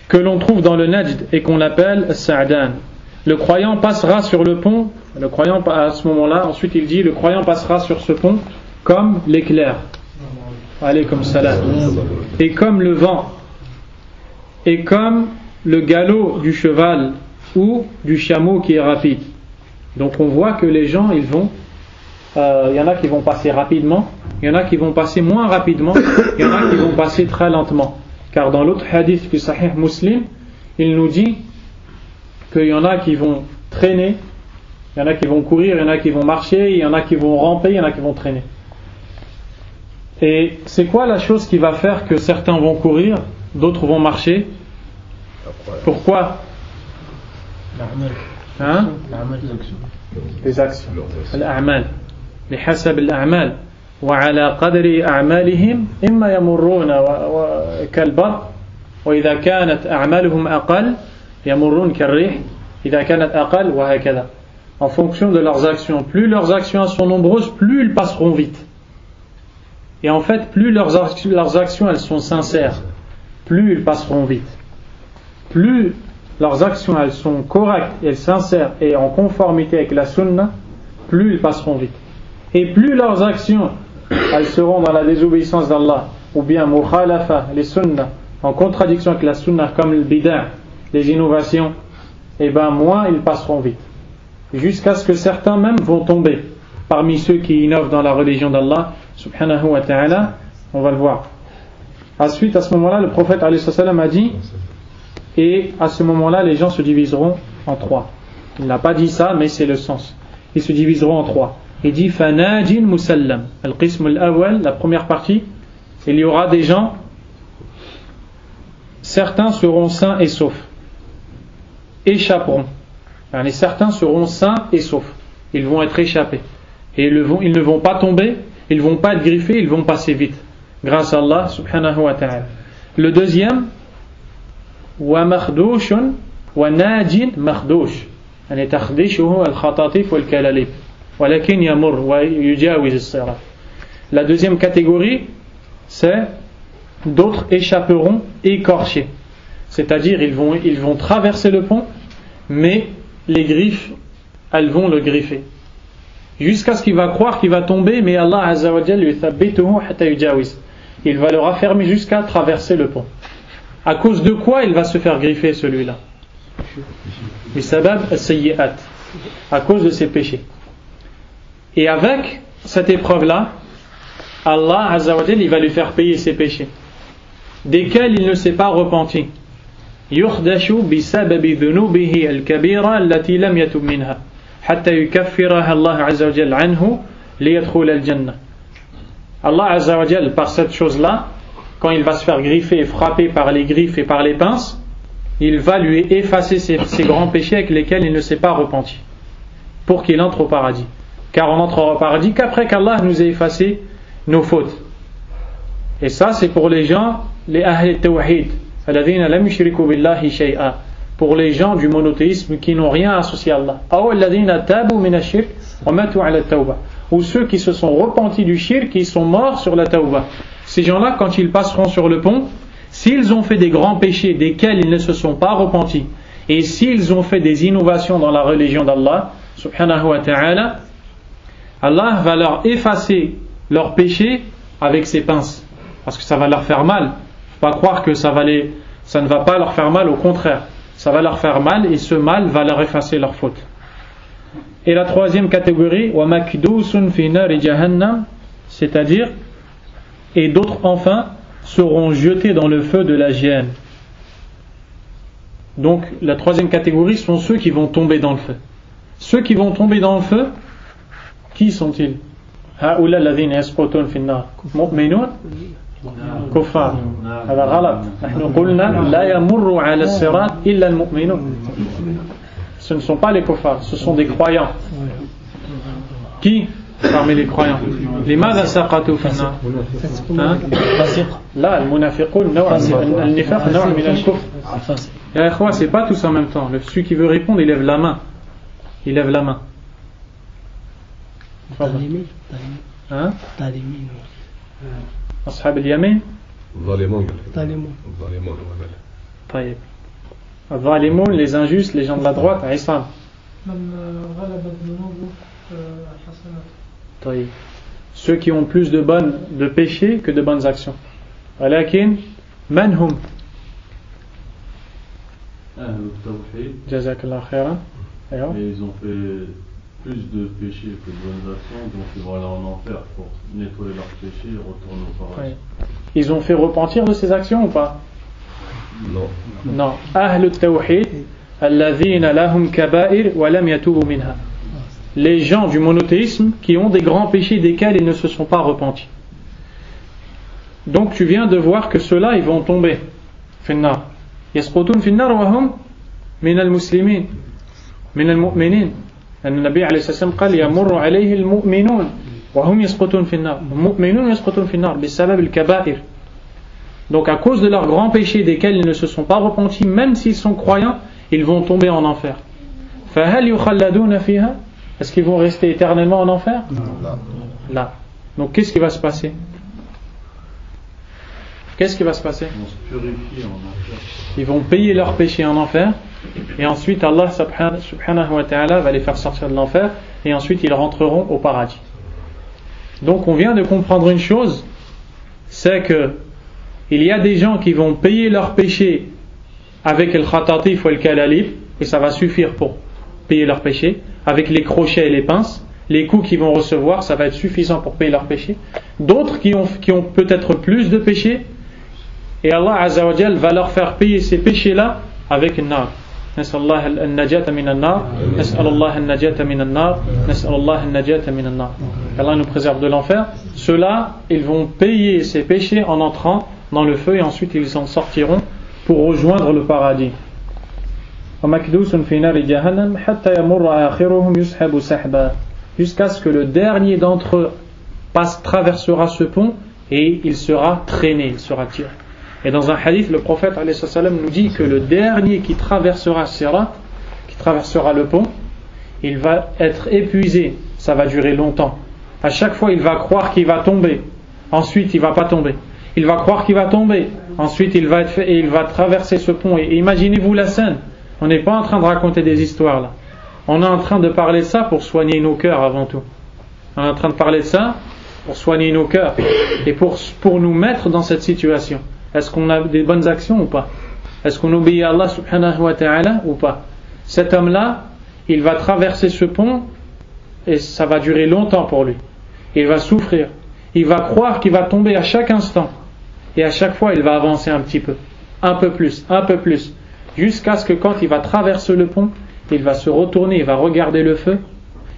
que l'on trouve dans le Najd et qu'on appelle Sa'dan. Le croyant passera sur le pont, le croyant à ce moment-là, ensuite il dit, le croyant passera sur ce pont comme l'éclair. Allez, comme salam. Et comme le vent, et comme le galop du cheval ou du chameau qui est rapide. Donc on voit que les gens, il y en a qui vont passer rapidement, il y en a qui vont passer moins rapidement, il y en a qui vont passer très lentement. Car dans l'autre hadith du Sahih Muslim, il nous dit qu'il y en a qui vont traîner, il y en a qui vont courir, il y en a qui vont marcher, il y en a qui vont ramper, il y en a qui vont traîner. Et c'est quoi la chose qui va faire que certains vont courir, d'autres vont marcher? Pourquoi? Hein? Les actions. Al-a'mal. بحسب الأعمال وعلى قدر أعمالهم إما يمرون كالبرق وإذا كانت أعمالهم أقل يمرون كالريح إذا كانت أقل وهكذا. En fonction de leurs actions, plus leurs actions sont nombreuses, plus ils passeront vite. Et en fait, plus leurs actions elles sont sincères, plus ils passeront vite. Plus leurs actions elles sont correctes et sincères et en conformité avec la sunna, plus ils passeront vite. Et plus leurs actions elles seront dans la désobéissance d'Allah, ou bien mukhalafa, les sunnah, en contradiction avec la sunna, comme le bid'a, les innovations, et bien moins ils passeront vite. Jusqu'à ce que certains même vont tomber parmi ceux qui innovent dans la religion d'Allah subhanahu wa ta'ala. On va le voir. Ensuite, à ce moment-là, le prophète alayhi salam a dit, et à ce moment-là les gens se diviseront en trois. Il n'a pas dit ça, mais c'est le sens. Ils se diviseront en trois. Il dit fanajin musallam. Al-qism al-awwal, la première partie, il y aura des gens, certains seront sains et saufs, échapperont. Et certains seront sains et saufs. Ils vont être échappés. Et ils ne vont pas tomber, ils ne vont pas être griffés, ils vont passer vite. Grâce à Allah subhanahu wa ta'ala. Le deuxième, wa makhdushun wa najin makhdush. Yani takhdishuhu al-khatatif wal kalalib. Walakin yamur wa yujawiz as-sirat. La deuxième catégorie, c'est d'autres échapperont écorchés. C'est-à-dire ils vont traverser le pont, mais les griffes, elles vont le griffer. Jusqu'à ce qu'il va croire qu'il va tomber, mais Allah Azza wa Jalla yuthabbituhu hatta yujawiz. Il va le raffermer jusqu'à traverser le pont. À cause de quoi il va se faire griffer celui-là? Bisabab as-sayyi'at. À cause de ses péchés. Et avec cette épreuve-là, Allah Azza wa Jalla, il va lui faire payer ses péchés, desquels il ne s'est pas repenti. Yukhdashu bisababi dhunubihi al-kabira allati lam yatub minha hatta yukaffiraha Allah Azza wa Jalla anhu liyadkhula al-jannah. Allah Azza wa Jalla, par cette chose-là, quand il va se faire griffer et frapper par les griffes et par les pinces, il va lui effacer ses grands péchés avec lesquels il ne s'est pas repenti, pour qu'il entre au paradis. Car on entrera au paradis qu'après qu'Allah nous ait effacé nos fautes. Et ça, c'est pour les gens, les ahl tawhid, alladhina lam yushriku billahi shay'a, pour les gens du monothéisme qui n'ont rien associé à Allah. Aw alladhina tabu min ash-shirk wa matu ala at-tawbah, ou ceux qui se sont repentis du shirk, qui sont morts sur la tawbah. Ces gens-là, quand ils passeront sur le pont, s'ils ont fait des grands péchés desquels ils ne se sont pas repentis, et s'ils ont fait des innovations dans la religion d'Allah subhanahu wa ta'ala, Allah va leur effacer leurs péchés avec ses pinces, parce que ça va leur faire mal. Faut pas croire que ça ne va pas leur faire mal, au contraire, ça va leur faire mal, et ce mal va leur effacer leurs fautes. Et la troisième catégorie, wa makdusun fi nari jahannam, c'est-à-dire, et d'autres enfin seront jetés dans le feu de la géhenne. Donc la troisième catégorie sont ceux qui vont tomber dans le feu. Ceux qui vont tomber dans le feu, qui sont-ils? هؤلاء الذين يسقطون في النار مؤمنون كفار هذا غلط نحن قلنا لا يمر على الصراط إلا المؤمنون. Ce ne sont pas les kuffars, ce sont des croyants. Qui parmi les croyants? لماذا سقطوا في النار؟ لا المنافقون نوع النفاق نوع من الكفر. يا إخوة, c'est pas tous en même temps. Celui qui veut répondre, il lève la main. Il lève la main. Hein? أصحاب اليمين ظالمون طيب الظالمون, les injustes, les gens de la droite. عصام طيب ceux qui ont plus de péchés que de bonnes actions. ولكن من هم؟ جزاك الله خيرا. Et ils ont fait plus de péchés que de bonnes actions, donc ils vont aller en enfer pour nettoyer leurs péchés et retourner au paradis. Ils ont fait repentir de ces actions ou pas? Non. أهل التوحيد الذين لهم كبائر ولم يتوبوا منها. Les gens du monothéisme qui ont des grands péchés desquels ils ne se sont pas repentis. Donc tu viens de voir que ceux-là ils vont tomber في النار. يسقطون في النار وهم من المسلمين من المؤمنين. النبي عليه الصلاة والسلام قال يمر عليه المؤمنون وهم يسقطون في النار. المؤمنون يسقطون في النار بسبب الكبائر. Donc à cause de leurs grands péchés desquels ils ne se sont pas repentis, même s'ils sont croyants, ils vont tomber en enfer. فهل يخلدون فيها? Est-ce qu'ils vont rester éternellement en enfer? Là. Donc qu'est-ce qui va se passer? Qu'est-ce qui va se passer? Ils vont se purifier en enfer. Ils vont payer leurs péchés en enfer, et ensuite Allah subhanahu wa ta'ala va les faire sortir de l'enfer, et ensuite ils rentreront au paradis. Donc on vient de comprendre une chose, c'est que il y a des gens qui vont payer leurs péchés avec le khatatif ou le kalalib, et ça va suffire pour payer leurs péchés, avec les crochets et les pinces, les coups qu'ils vont recevoir, ça va être suffisant pour payer leurs péchés. D'autres qui ont peut-être plus de péchés, et Allah Azza wa Jal va leur faire payer ces péchés-là avec une nar. نسأل الله النجاة من النار نسأل الله النجاة من النار نسأل الله النجاة من النار. Allah nous préserve de l'enfer. Ceux-là, ils vont payer ces péchés en entrant dans le feu, et ensuite ils en sortiront pour rejoindre le paradis. Jusqu'à ce que le dernier d'entre eux traversera ce pont, et il sera traîné, il sera tiré. Et dans un hadith, le prophète alayhi salam nous dit que le dernier qui traversera Sirat, qui traversera le pont, il va être épuisé, ça va durer longtemps. À chaque fois, il va croire qu'il va tomber, ensuite il va pas tomber. Il va croire qu'il va tomber, ensuite il va traverser ce pont. Et imaginez-vous la scène. On n'est pas en train de raconter des histoires là. On est en train de parler de ça pour soigner nos cœurs avant tout. On est en train de parler de ça pour soigner nos cœurs et pour nous mettre dans cette situation. Est-ce qu'on a des bonnes actions ou pas? Est-ce qu'on obéit à Allah subhanahu wa ta'ala ou pas? Cet homme-là, il va traverser ce pont et ça va durer longtemps pour lui. Il va souffrir. Il va croire qu'il va tomber à chaque instant. Et à chaque fois, il va avancer un petit peu. Un peu plus. Jusqu'à ce que quand il va traverser le pont, il va se retourner, il va regarder le feu.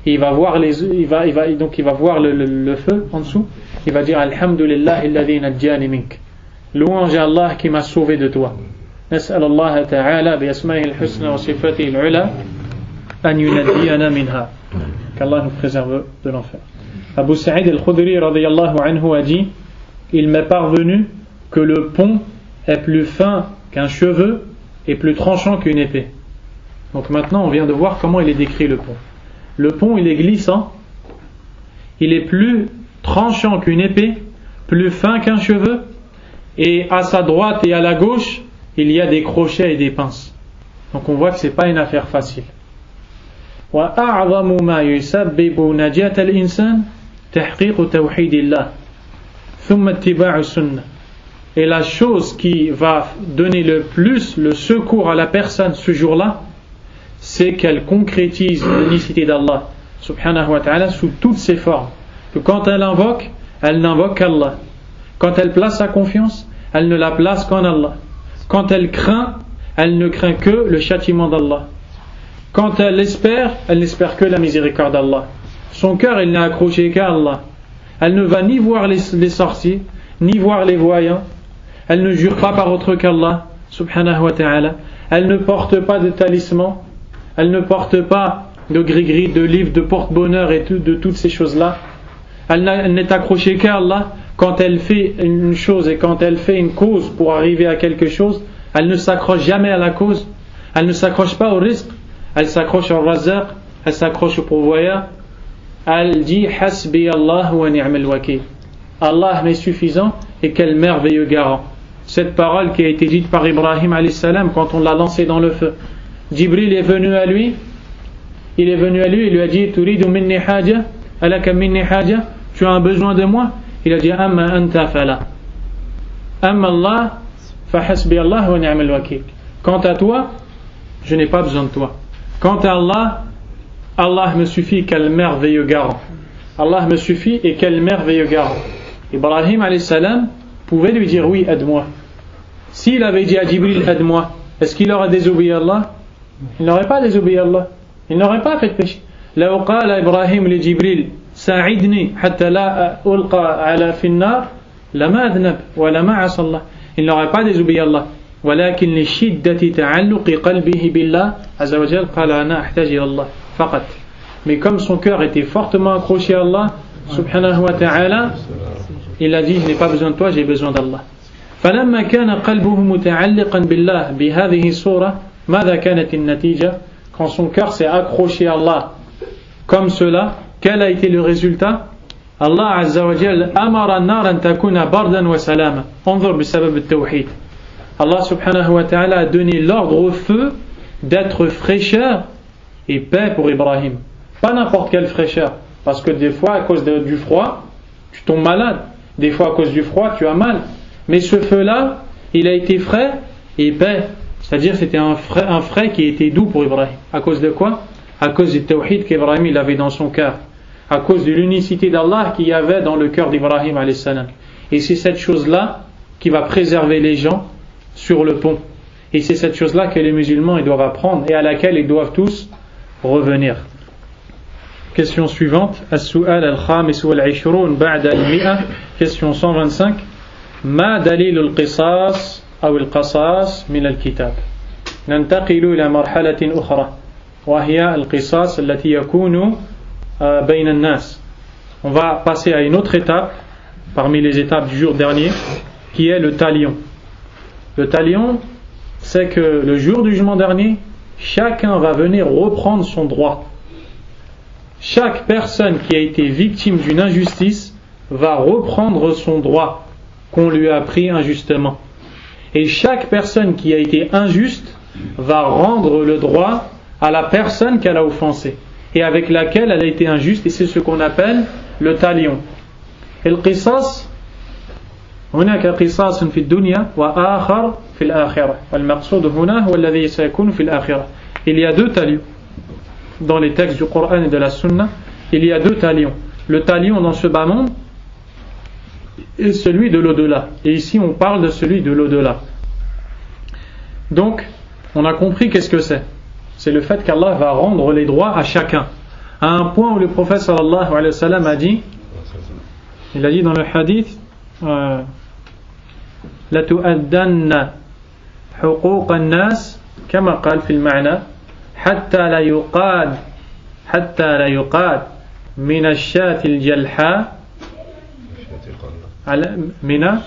Et il va voir le feu en dessous. Il va dire Alhamdulillah alladhi najjani mink. Louange à Allah qui m'a sauvé de toi. Nas'al Allah ta'ala bi asma'ihi al-husna wa sifatihi al-ula an yunaddiyana minha. Qu'Allah nous préserve de l'enfer. Abu Sa'id al-Khudri radiyallahu anhu a dit: il m'est parvenu que le pont est plus fin qu'un cheveu et plus tranchant qu'une épée. Donc maintenant on vient de voir comment il est décrit le pont. Le pont il est glissant, il est plus tranchant qu'une épée, plus fin qu'un cheveu, et à sa droite et à la gauche il y a des crochets et des pinces. Donc on voit que c'est pas une affaire facile. وأعظم ما يسبب نجاة الإنسان تحقيق توحيد الله ثم اتباع السنة. Et la chose qui va donner le plus le secours à la personne ce jour-là, c'est qu'elle concrétise l'unicité d'Allah subhanahu wa ta'ala sous toutes ses formes. Que quand elle invoque, elle n'invoque qu'Allah. Quand elle place sa confiance, elle ne la place qu'en Allah. Quand elle craint, elle ne craint que le châtiment d'Allah. Quand elle n'espère que la miséricorde d'Allah. Son cœur, il n'est accroché qu'à Allah. Elle ne va ni voir les sorciers, ni voir les voyants. Elle ne jure pas par autre qu'Allah, subhanahu wa ta'ala. Elle ne porte pas de talisman. Elle ne porte pas de gris-gris, de livres, de porte-bonheur et de toutes ces choses-là. Elle n'est accrochée qu'à Allah. Quand elle fait une chose et quand elle fait une cause pour arriver à quelque chose, elle ne s'accroche jamais à la cause. Elle ne s'accroche pas au risque. Elle s'accroche au razaq, elle s'accroche au pourvoyeur. Elle dit Hasbi Allah wa ni'mal wakil. Allah m'est suffisant et quel merveilleux garant. Cette parole qui a été dite par Ibrahim alayhi salam quand on l'a lancé dans le feu. Jibril est venu à lui. Il lui a dit Turidu minni haja, alaka minni haja. Tu as un besoin de moi? Il a dit Amma anta fala. Amma Allah fa hasbi Allah wa ni'mal wakil. Quant à toi, je n'ai pas besoin de toi. Quant à Allah, Allah me suffit, quel merveilleux garant. Allah me suffit et quel merveilleux garant. Ibrahim alayhi salam pouvait lui dire oui, aide-moi. S'il avait dit à Jibril aide-moi, est-ce qu'il aurait désobéi à Allah? Il n'aurait pas désobéi à Allah. Il n'aurait pas fait de péché. لو قال إبراهيم لجبريل ساعدني حتى لا ألقى على في النار لما أذنب ولما عصى الله. Il n'aurait pas désobéi à Allah. ولكن لشدة تعلق قلبه بالله عز وجل قال أنا أحتاج إلى الله فقط. Mais comme son cœur était fortement accroché à Allah subhanahu wa ta'ala, il a dit je n'ai pas besoin de toi, j'ai besoin d'Allah. فلما كان قلبه متعلقا بالله بهذه الصورة ماذا كانت النتيجة? Quand son cœur s'est accroché à Allah comme cela, quel a été le résultat? Allah azza wa jalla amara an-nar an takuna bardan wa salama. انظر بسبب التوحيد. Allah subhanahu wa ta'ala a donné l'ordre au feu d'être fraîcheur et paix pour Ibrahim. Pas n'importe quelle fraîcheur, parce que des fois à cause du froid tu tombes malade, des fois à cause du froid tu as mal, mais ce feu-là il a été frais et paix, c'est-à-dire c'était un frais qui était doux pour Ibrahim. À cause de quoi? À cause du tawhid qu'Ibrahim il avait dans son cœur, à cause de l'unicité d'Allah qu'il y avait dans le cœur d'Ibrahim alayhi salam. Et c'est cette chose-là qui va préserver les gens sur le pont, et c'est cette chose-là que les musulmans ils doivent apprendre et à laquelle ils doivent tous revenir. Question suivante, السؤال الخامس والعشرون بعد المئة. Question 125. ما دليل القصاص أو القصاص من الكتاب؟ ننتقل إلى مرحلة أخرى وهي القصاص التي يكون بين الناس. On va passer à une autre étape parmi les étapes du jour dernier qui est le talion. Le talion, c'est que le jour du jugement dernier, chacun va venir reprendre son droit. Chaque personne qui a été victime d'une injustice va reprendre son droit qu'on lui a pris injustement. Et chaque personne qui a été injuste va rendre le droit à la personne qu'elle a offensée et avec laquelle elle a été injuste, et c'est ce qu'on appelle le talion. Et le qisas, هناك قصاص في الدنيا وآخر في الآخرة والمقصود هنا هو الذي سيكون في الآخرة. Il y a deux talions dans les textes du Coran et de la Sunna. Il y a deux talions, le talion dans ce bas monde et celui de l'au-delà, et ici on parle de celui de l'au-delà. Donc on a compris qu'est-ce que c'est le fait qu'Allah va rendre les droits à chacun, à un point où le prophète sallallahu alayhi wa sallam a dit, il a dit dans le hadith لتؤدن حقوق الناس كما قال في المعنى حتى لا يقاد من الشاة الجلحاء من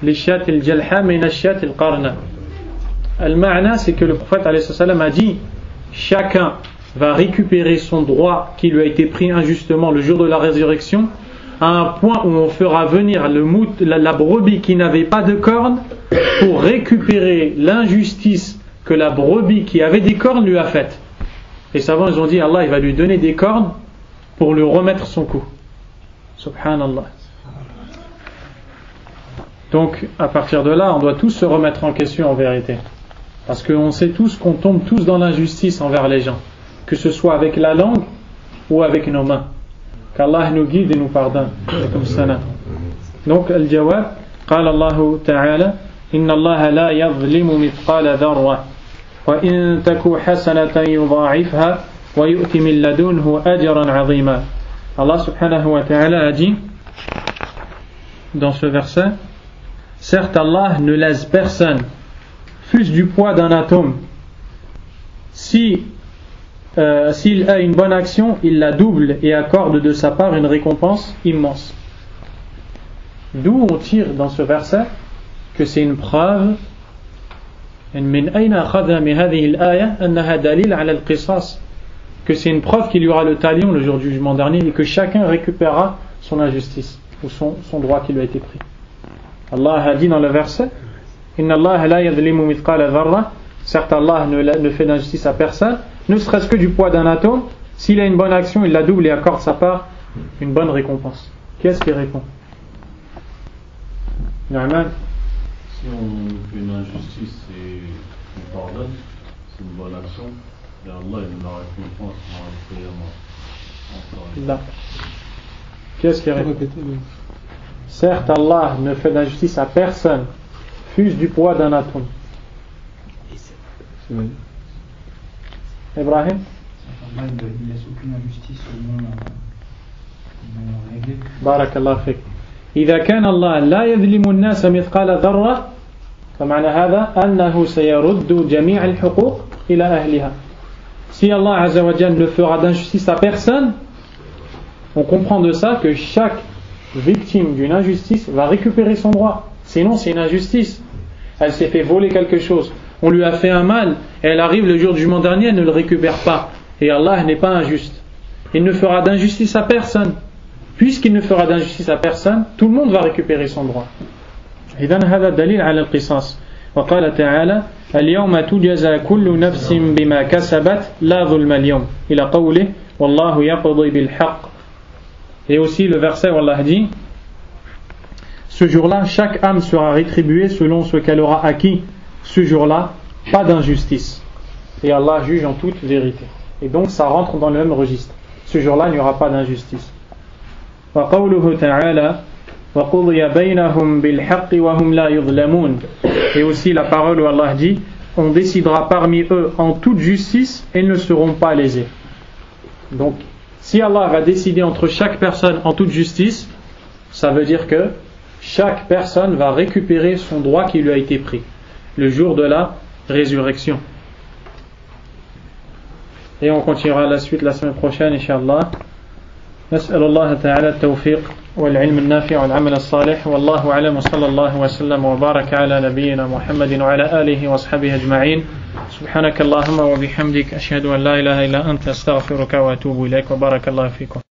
للشاة الجلحاء من الشاة القرنة. المعنى c'est que le prophète alayhi salam a dit chacun va récupérer son droit qui lui a été pris injustement le jour de la résurrection, à un point où on fera venir la brebis qui n'avait pas de cornes pour récupérer l'injustice que la brebis qui avait des cornes lui a faite. Les savants ils ont dit Allah il va lui donner des cornes pour lui remettre son coup. Subhanallah. Donc à partir de là on doit tous se remettre en question en vérité, parce qu'on sait tous qu'on tombe tous dans l'injustice envers les gens, que ce soit avec la langue ou avec nos mains. Qu'Allah nous guide et nous pardonne. Donc, al-jawab, قال الله تعالى إن الله لا يظلم مثقال ذرة وإن تك حسنة يضاعفها ويؤتي من لدنه أجرا عظيما. Allah subhanahu wa ta'ala a dit dans ce verset, certes Allah ne laisse personne, fût-ce du poids d'un atome, s'il a une bonne action, il la double et accorde de sa part une récompense immense. D'où on tire dans ce verset que c'est une preuve que c'est une preuve qu'il y aura le talion le jour du jugement dernier et que chacun récupérera son injustice ou son droit qui lui a été pris. Allah a dit dans le verset, Inna Allah la yadhlimu mithqala dharra, certes Allah ne fait d'injustice à personne, ne serait-ce que du poids d'un atome. S'il a une bonne action, il la double et accorde sa part une bonne récompense. Qui est-ce qui répond? Normal. Si on fait une injustice et on pardonne, c'est une bonne action, et Allah il nous la récompense en Là. Qui est-ce qui répond? Certes Allah ne fait d'injustice à personne, fût-ce du poids d'un atome. Ibrahim? Allah il laisse aucune injustice non réglée. Barakallah fik. إذا كان الله لا يظلم الناس مثقال ذرة فمعنى هذا أنه سيرد جميع الحقوق إلى أهلها. Si Allah Azza wa Jalla ne fera d'injustice à personne, on comprend de ça que chaque victime d'une injustice va récupérer son droit. Sinon c'est une injustice. Elle s'est fait voler quelque chose, on lui a fait un mal et elle arrive le jour du jugement dernier, elle ne le récupère pas. Et Allah n'est pas injuste. Il ne fera d'injustice à personne. Puisqu'il ne fera d'injustice à personne, tout le monde va récupérer son droit. إذن هذا دليل على القصاص. وقال تعالى اليوم تجزى كل نفس بما كسبت لا ظلم اليوم إلى قوله والله يقضي بالحق. Et aussi le verset où Allah dit ce jour-là chaque âme sera rétribuée selon ce qu'elle aura acquis. Ce jour-là pas d'injustice et Allah juge en toute vérité. Et donc ça rentre dans le même registre. Ce jour-là il n'y aura pas d'injustice. وقوله تعالى وقضي بينهم بالحق وهم لا يظلمون. Et aussi la parole où Allah dit on décidera parmi eux en toute justice et ils ne seront pas lésés. Donc si Allah va décider entre chaque personne en toute justice, ça veut dire que chaque personne va récupérer son droit qui lui a été pris le jour de la résurrection. Et on continuera la suite la semaine prochaine Inch'Allah. نسأل الله تعالى التوفيق والعلم النافع والعمل الصالح والله أعلم وصلى الله وسلم وبارك على نبينا محمد وعلى آله وصحبه أجمعين سبحانك اللهم وبحمدك أشهد أن لا إله إلا أنت أستغفرك وأتوب إليك وبارك الله فيكم.